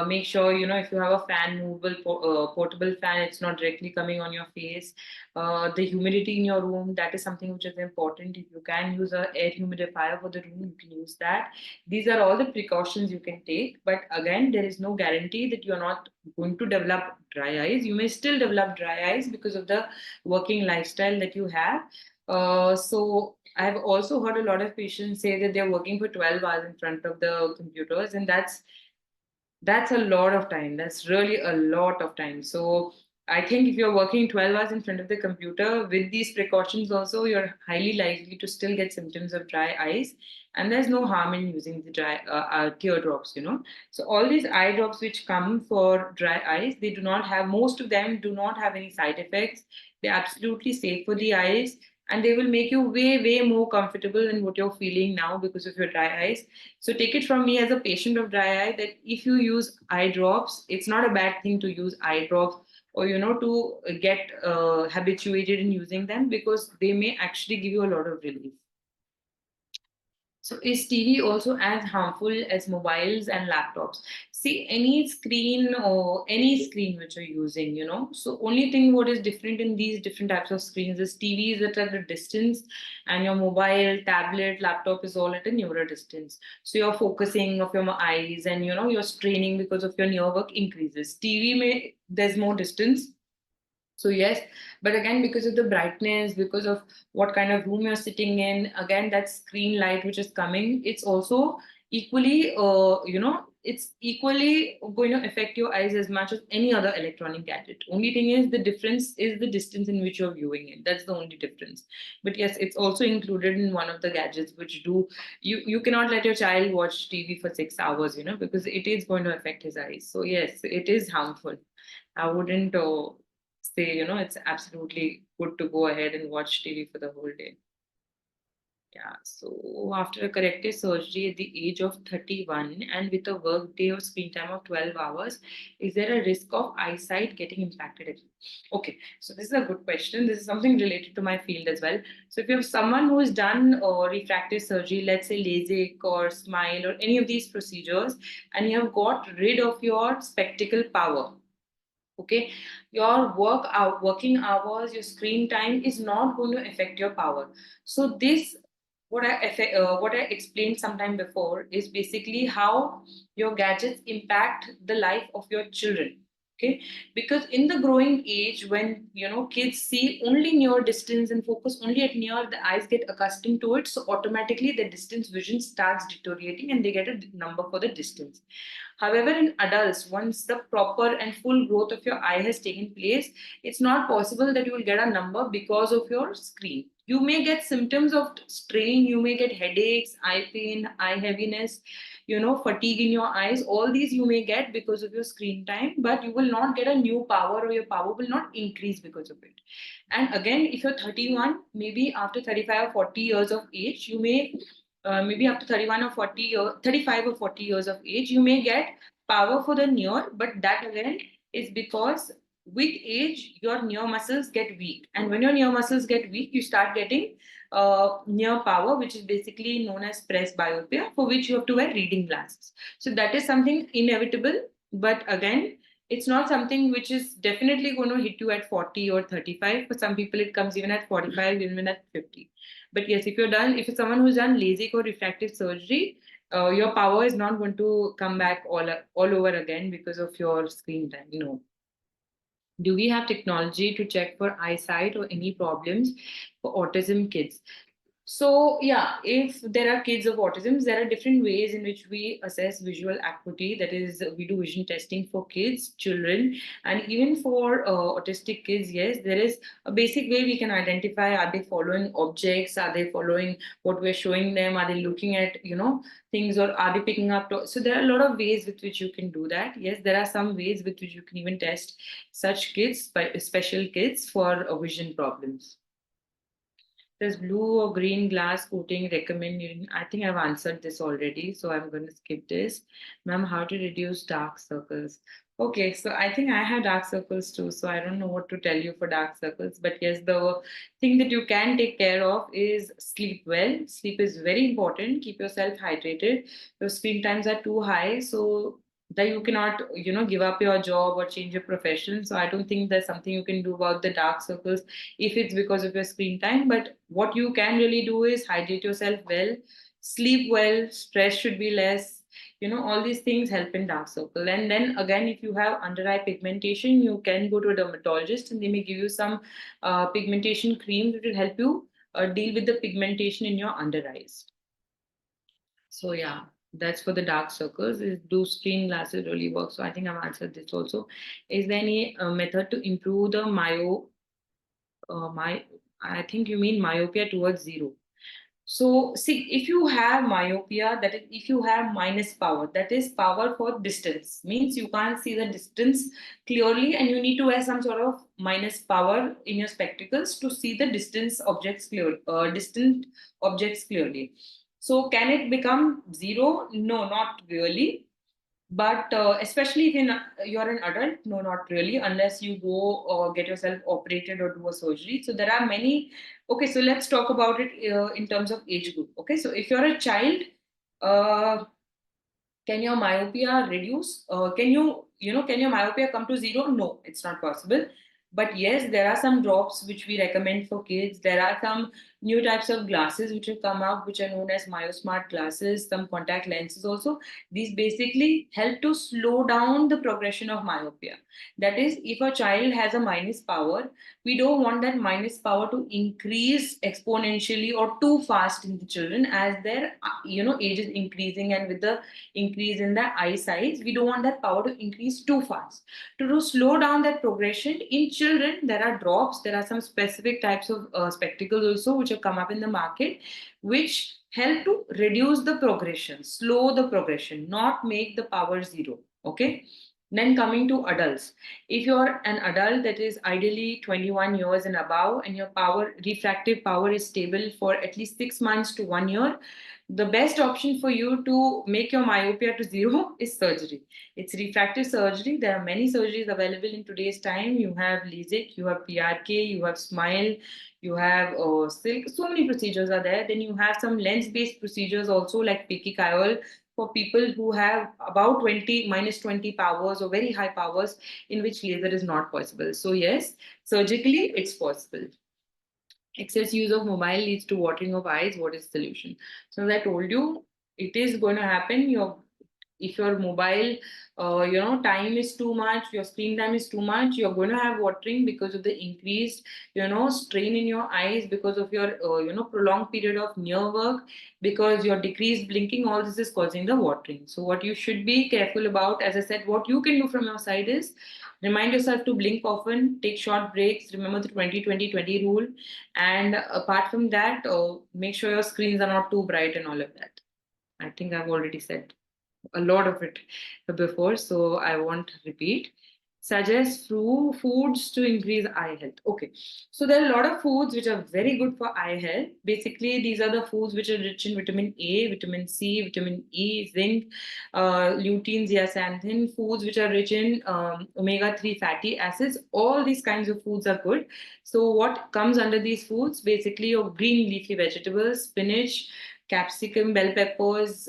Make sure, if you have a fan, movable portable fan, it's not directly coming on your face. The humidity in your room, that is something which is important. If you can use a air humidifier for the room, you can use that. These are all the precautions you can take. But again, there is no guarantee that you're not going to develop dry eyes. You may still develop dry eyes because of the working lifestyle that you have. So I've also heard a lot of patients say that they're working for 12 hours in front of the computers, and that's a lot of time. That's really a lot of time. So I think if you're working 12 hours in front of the computer with these precautions also, you're highly likely to still get symptoms of dry eyes. And there's no harm in using the tear drops. So all these eye drops which come for dry eyes, they do not have, most of them do not have any side effects. They're absolutely safe for the eyes, and they will make you way, way more comfortable than what you're feeling now because of your dry eyes. So take it from me as a patient of dry eye that if you use eye drops, it's not a bad thing to use eye drops or to get habituated in using them because they may actually give you a lot of relief. So is TV also as harmful as mobiles and laptops? See, any screen or any screen which you're using. So only thing what is different in these different types of screens is TV is at a distance, and your mobile, tablet, laptop is all at a nearer distance. So your focusing of your eyes and your straining because of your near work increases. TV may there's more distance, so yes, but again, because of the brightness, because of what kind of room you're sitting in, again, that screen light which is coming, it's also equally, it's equally going to affect your eyes as much as any other electronic gadget. Only thing is the difference is the distance in which you're viewing it. That's the only difference. But yes, it's also included in one of the gadgets which do you cannot let your child watch TV for 6 hours, because it is going to affect his eyes. So yes, it is harmful. I wouldn't say, it's absolutely good to go ahead and watch TV for the whole day. Yeah, so after a corrective surgery at the age of 31 and with a work day or screen time of 12 hours, is there a risk of eyesight getting impacted again? Okay, so this is a good question. This is something related to my field as well. So if you have someone who has done refractive surgery, let's say LASIK or SMILE or any of these procedures, and you have got rid of your spectacle power, okay, your working hours, your screen time is not going to affect your power. So this what I explained sometime before is basically how your gadgets impact the life of your children. Okay, because in the growing age, when kids see only near distance and focus only at near, the eyes get accustomed to it, so automatically the distance vision starts deteriorating and they get a number for the distance. However, in adults, once the proper and full growth of your eye has taken place, it's not possible that you will get a number because of your screen. You may get symptoms of strain, you may get headaches, eye pain, eye heaviness, fatigue in your eyes. All these you may get because of your screen time, but you will not get a new power, or your power will not increase because of it. And again, if you're 31, maybe after 35 or 40 years of age, you may maybe after 31 or 40 years, 35 or 40 years of age, you may get power for the near, but that again is because with age, your near muscles get weak. And when your near muscles get weak, you start getting near power, which is basically known as presbyopia, for which you have to wear reading glasses. So that is something inevitable, but again, it's not something which is definitely going to hit you at 40 or 35. For some people, it comes even at 45, even at 50. But yes, if you're someone who's done LASIK or refractive surgery, your power is not going to come back all over again because of your screen time. No. Do we have technology to check for eyesight or any problems for autism kids? So, yeah, if there are kids of autism, there are different ways in which we assess visual acuity. That is, we do vision testing for kids, children, and even for autistic kids. Yes, there is a basic way we can identify: are they following objects? Are they following what we're showing them? Are they looking at things, or are they picking up? So there are a lot of ways with which you can do that. Yes, there are some ways with which you can even test such kids, special kids, for vision problems. Does blue or green glass coating recommend using? I think I've answered this already, so I'm going to skip this. Ma'am, how to reduce dark circles? Okay, so I think I have dark circles too, so I don't know what to tell you for dark circles. But yes, the thing that you can take care of is sleep well. Sleep is very important. Keep yourself hydrated. Your screen times are too high, so that you cannot, give up your job or change your profession. So I don't think there's something you can do about the dark circles if it's because of your screen time. But what you can really do is hydrate yourself well, sleep well, stress should be less. All these things help in dark circle. And then again, if you have under eye pigmentation, you can go to a dermatologist and they may give you some pigmentation creams which will help you deal with the pigmentation in your under eyes. So yeah, that's for the dark circles. Do screen glasses really work? So I think I've answered this also. Is there any method to improve the my I think you mean myopia towards zero. So see, if you have myopia, that is, if you have minus power, that is power for distance, means you can't see the distance clearly, and you need to wear some sort of minus power in your spectacles to see the distant objects clearly. So can it become zero? No, not really. But especially if you're an adult, no, not really, unless you go get yourself operated or do a surgery. So there are many. Okay, so let's talk about it in terms of age group. Okay, so if you're a child, uh, can your myopia reduce? Can your myopia come to zero? No, it's not possible. But yes, there are some drops which we recommend for kids. There are some new types of glasses which have come out, which are known as myosmart glasses, some contact lenses also. These basically help to slow down the progression of myopia. That is, if a child has a minus power, we don't want that minus power to increase exponentially or too fast in the children as their age is increasing, and with the increase in the eye size, we don't want that power to increase too fast. To slow down that progression in children, there are drops, there are some specific types of spectacles also which have come up in the market, which help to reduce the progression, slow the progression, not make the power zero. Okay. Then coming to adults, if you're an adult that is ideally 21 years and above, and your power refractive power is stable for at least 6 months to 1 year, the best option for you to make your myopia to zero is surgery. It's refractive surgery. There are many surgeries available in today's time. You have LASIK, you have PRK, you have SMILE, you have silk. So many procedures are there. Then you have some lens-based procedures also, like Piki for people who have about 20 minus 20 powers or very high powers, in which laser is not possible. So yes, surgically it's possible. Excess use of mobile leads to watering of eyes. What is the solution? So as I told you, it is going to happen. If your mobile time is too much, your screen time is too much, you're going to have watering because of the increased strain in your eyes, because of your prolonged period of near work, because your decreased blinking. All this is causing the watering. So what you should be careful about, as I said, what you can do from your side is remind yourself to blink often, take short breaks, remember the 20-20-20 rule, and apart from that, make sure your screens are not too bright and all of that. I think I've already said a lot of it before, so I won't repeat. Suggest foods to increase eye health. Okay, so there are a lot of foods which are very good for eye health. Basically, these are the foods which are rich in vitamin A, vitamin C, vitamin E, zinc, lutein, zeaxanthin. Foods which are rich in omega-3 fatty acids. All these kinds of foods are good. So, what comes under these foods? Basically, your green leafy vegetables, spinach, capsicum, bell peppers,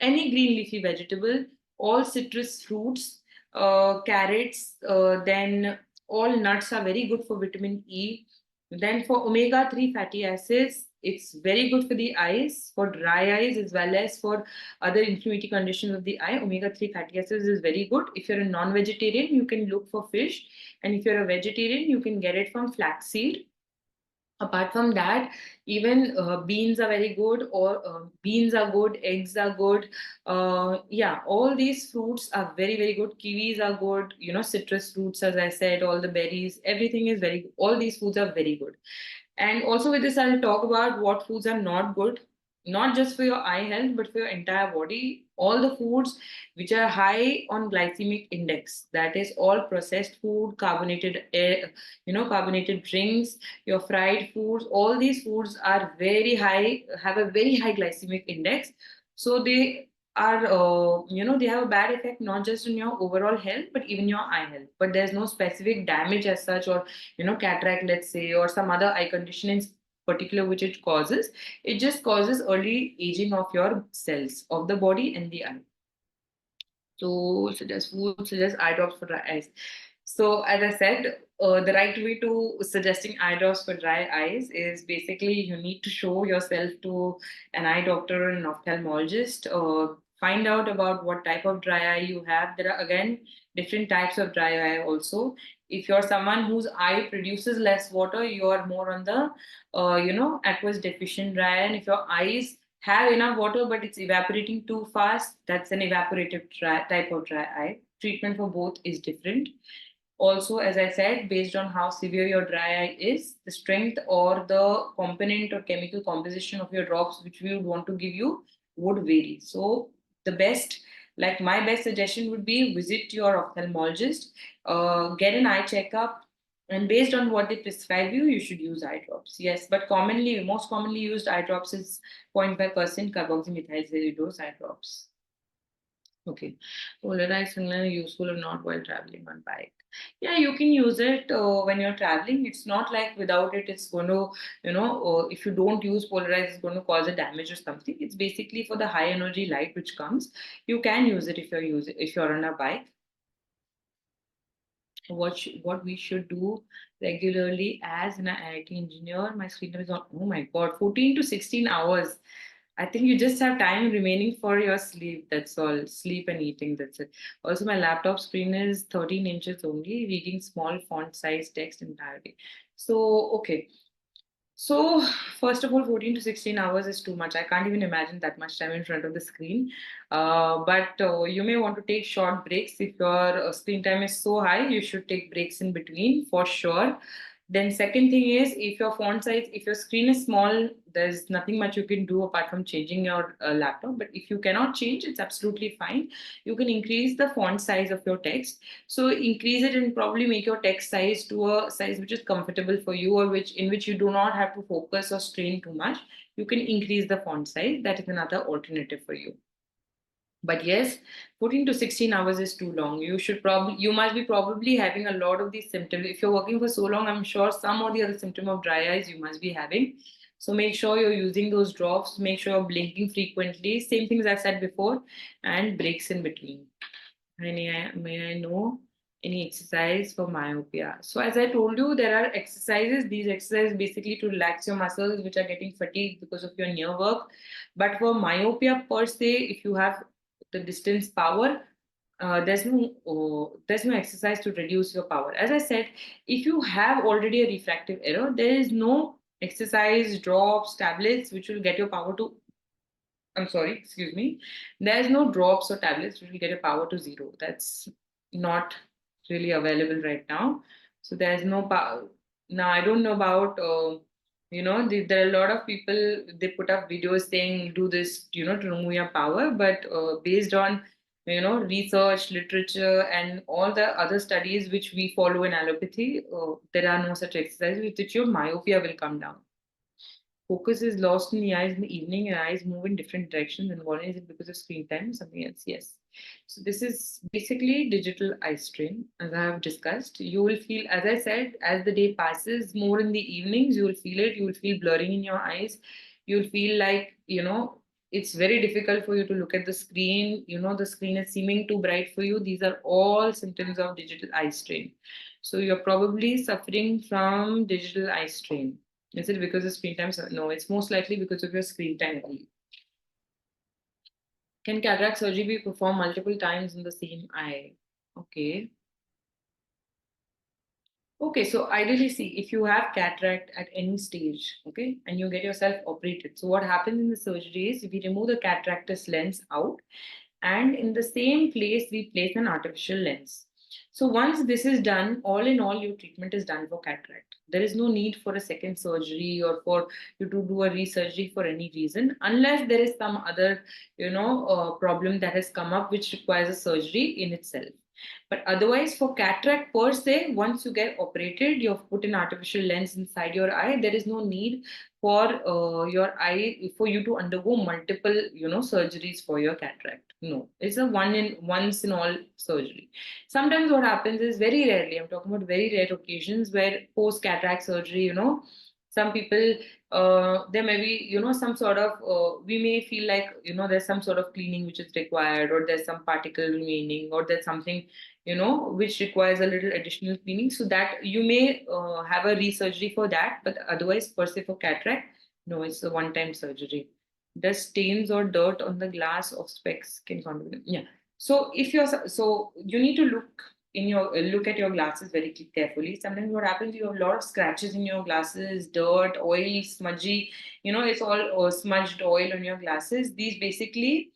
any green leafy vegetable, all citrus fruits, carrots, then all nuts are very good for vitamin E. Then for omega-3 fatty acids, it's very good for the eyes, for dry eyes as well as for other inflammatory conditions of the eye. Omega-3 fatty acids is very good. If you're a non-vegetarian, you can look for fish. And if you're a vegetarian, you can get it from flaxseed. Apart from that, even beans are very good, or beans are good, eggs are good. Yeah, all these fruits are very, very good. Kiwis are good, citrus fruits, as I said, all the berries, everything is very good. All these foods are very good. And also with this, I'll talk about what foods are not good, not just for your eye health, but for your entire body. All the foods which are high on glycemic index, that is all processed food, carbonated air, carbonated drinks, your fried foods, all these foods are very high, have a very high glycemic index. So they have a bad effect not just on your overall health, but even your eye health. But there's no specific damage as such, or cataract, let's say, or some other eye condition in particular which it causes. It just causes early aging of your cells of the body and the eye. So suggest eye drops for dry eyes. So as I said, the right way to suggesting eye drops for dry eyes is basically you need to show yourself to an eye doctor or an ophthalmologist. Find out about what type of dry eye you have. There are again different types of dry eye also. If you're someone whose eye produces less water, you are more on the aqueous deficient dry eye. And if your eyes have enough water but it's evaporating too fast, that's an evaporative type of dry eye. Treatment for both is different. Also, as I said, based on how severe your dry eye is, the strength or the component or chemical composition of your drops which we would want to give you would vary. So the best, like my best suggestion would be visit your ophthalmologist, get an eye checkup, and based on what they prescribe you, you should use eye drops. Yes, but most commonly used eye drops is 0.5% carboxymethyl eye drops. Okay. Polarized signal useful or not while traveling on bike. Yeah, you can use it when you're traveling. It's not like without it, it's going to, if you don't use polarized, it's going to cause a damage or something. It's basically for the high energy light which comes. You can use it if you're on a bike. What we should do regularly as an IIT engineer. My screen time is on, oh my God, 14 to 16 hours. I think you just have time remaining for your sleep. That's all. Sleep and eating. That's it. Also, my laptop screen is 13 inches only, reading small font size text entirely. So, okay. So, first of all, 14 to 16 hours is too much. I can't even imagine that much time in front of the screen. But you may want to take short breaks. If your screen time is so high, you should take breaks in between for sure. Then, second thing is if your font size, if your screen is small, there's nothing much you can do apart from changing your laptop. But if you cannot change, it's absolutely fine. You can increase the font size of your text, so increase it and probably make your text size to a size which is comfortable for you, or which in which you do not have to focus or strain too much. You can increase the font size. That is another alternative for you. But yes, 14 to 16 hours is too long. You must be probably having a lot of these symptoms. If you're working for so long, I'm sure some or the other symptom of dry eyes you must be having. So make sure you're using those drops, make sure you're blinking frequently. Same things I said before, and breaks in between. May I know any exercise for myopia? So as I told you, there are exercises. These exercises basically to relax your muscles which are getting fatigued because of your near work. But for myopia per se, if you have the distance power, there's no exercise to reduce your power. As I said, if you have already a refractive error, there is no exercise, drops, tablets which will get your power to, I'm sorry, excuse me. There's no drops or tablets which will get a power to zero. That's not really available right now. So there's no power. Now, I don't know about, there are a lot of people, they put up videos saying, do this, to remove your power. But based on, research, literature, and all the other studies which we follow in allopathy, there are no such exercises with which your myopia will come down. Focus is lost in the eyes in the evening and eyes move in different directions. And what is it because of screen time or something else? Yes. So this is basically digital eye strain, as I have discussed. You will feel, as I said, as the day passes, more in the evenings, you will feel it. You will feel blurring in your eyes. You'll feel like, it's very difficult for you to look at the screen. The screen is seeming too bright for you. These are all symptoms of digital eye strain. So you're probably suffering from digital eye strain. Is it because of screen time? No, it's most likely because of your screen time only. Can cataract surgery be performed multiple times in the same eye? Okay. Okay, so ideally, see, if you have cataract at any stage, okay, and you get yourself operated. So what happens in the surgery is we remove the cataractus lens out, and in the same place we place an artificial lens. So once this is done, all in all, your treatment is done for cataract. There is no need for a second surgery or for you to do a resurgery for any reason, unless there is some other, problem that has come up which requires a surgery in itself. But otherwise, for cataract per se, once you get operated, you've put an artificial lens inside your eye. There is no need for your eye for you to undergo multiple, surgeries for your cataract. No, it's a once in all surgery. Sometimes what happens is very rarely. I'm talking about very rare occasions where post cataract surgery, some people there may be some sort of we may feel like there's some sort of cleaning which is required, or there's some particle remaining, or there's something which requires a little additional cleaning, so that you may have a resurgery for that. But otherwise, per se, for cataract, no, it's a one time surgery. Does stains or dirt on the glass of specs can contribute? Yeah. So if you're so you need to look at your glasses very carefully. Sometimes what happens, you have a lot of scratches in your glasses, dirt, oil, smudgy, it's all smudged oil on your glasses. These basically,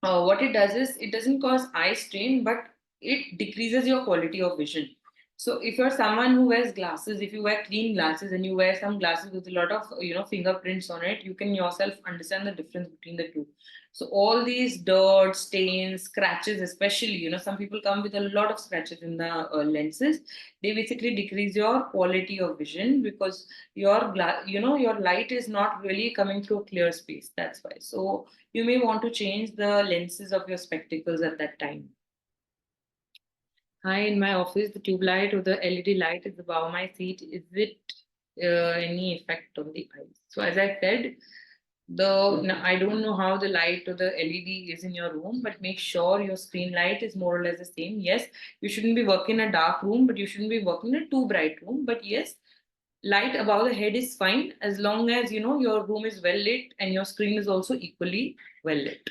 what it does is it doesn't cause eye strain, but it decreases your quality of vision. So if you're someone who wears glasses, if you wear clean glasses and you wear some glasses with a lot of fingerprints on it, you can yourself understand the difference between the two. So all these dirt, stains, scratches, especially, some people come with a lot of scratches in the lenses. They basically decrease your quality of vision because your light is not really coming through a clear space. That's why. So you may want to change the lenses of your spectacles at that time. Hi, in my office, the tube light or the LED light is above my seat. Is it any effect on the eyes? So as I said, I don't know how the light or the LED is in your room, but make sure your screen light is more or less the same. Yes, you shouldn't be working in a dark room, but you shouldn't be working in a too bright room. But yes, light above the head is fine as long as your room is well lit and your screen is also equally well lit.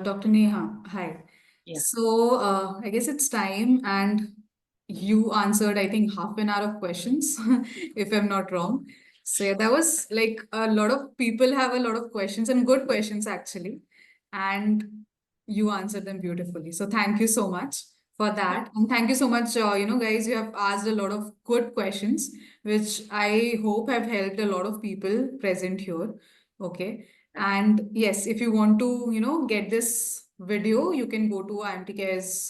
Dr. Neha, hi. Yeah. So, I guess it's time, and you answered, I think, half an hour of questions, if I'm not wrong. So, yeah, that was like a lot of people have a lot of questions and good questions, actually. And you answered them beautifully. So, thank you so much for that. And thank you so much, guys, you have asked a lot of good questions, which I hope have helped a lot of people present here. Okay. And yes, if you want to, get this video, you can go to IMT Care's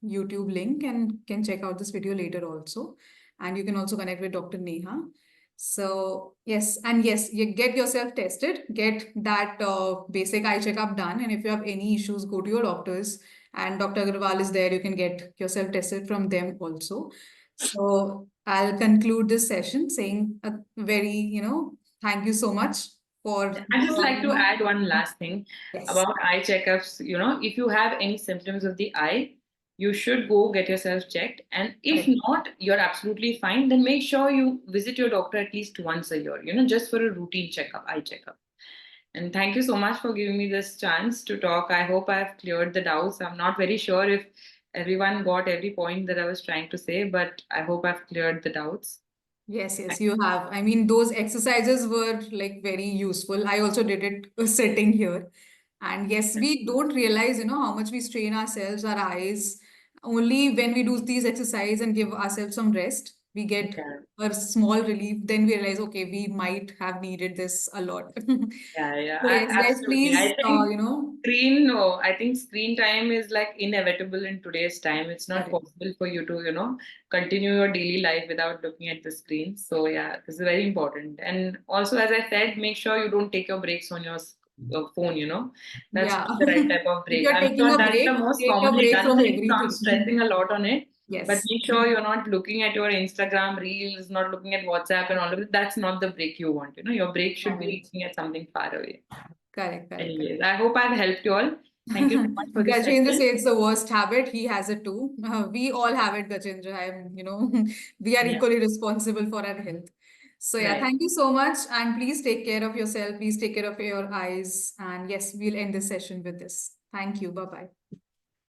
YouTube link and can check out this video later also. And you can also connect with Dr. Neha. So yes, and yes, you get yourself tested, get that basic eye checkup done. And if you have any issues, go to your doctors. And Dr. Agarwal is there. You can get yourself tested from them also. So I'll conclude this session saying a very, thank you so much for I just like you to know add one last thing yes, about eye checkups. If you have any symptoms of the eye, you should go get yourself checked. And if correct. not, you're absolutely fine. Then make sure you visit your doctor at least once a year, just for a routine checkup, eye checkup. And thank you so much for giving me this chance to talk. I hope I've cleared the doubts. I'm not very sure if everyone got every point that I was trying to say, but I hope I've cleared the doubts. Yes, yes, you have. I mean, those exercises were like very useful. I also did it sitting here. And yes, we don't realize, how much we strain ourselves, our eyes. Only when we do these exercise and give ourselves some rest, we get Yeah. a small relief. Then we realize, okay, we might have needed this a lot. Yeah, yeah, So yes, guys, absolutely. please, I think screen time is like inevitable in today's time. It's not correct. possible for you to, continue your daily life without looking at the screen. So yeah, this is very important. And also, as I said, make sure you don't take your breaks on your phone, That's Yeah. not the right type of If break. you're I'm taking sure a that's the break, most take a commonly break done from thing, so I'm everything. stressing a lot on it. But Yes. make sure you're not looking at your Instagram reels, not looking at WhatsApp and all of it. That's not the break you want. Your break should be Correct. looking at something far away. Correct, correct, Anyways, correct. I hope I've helped you all. Thank you so much for this Gajendra session. says it's the worst habit. He has it too. We all have it, Gajendra. We are Yeah, equally responsible for our health. So yeah, right. thank you so much. And please take care of yourself. Please take care of your eyes. And yes, we'll end this session with this. Thank you. Bye-bye.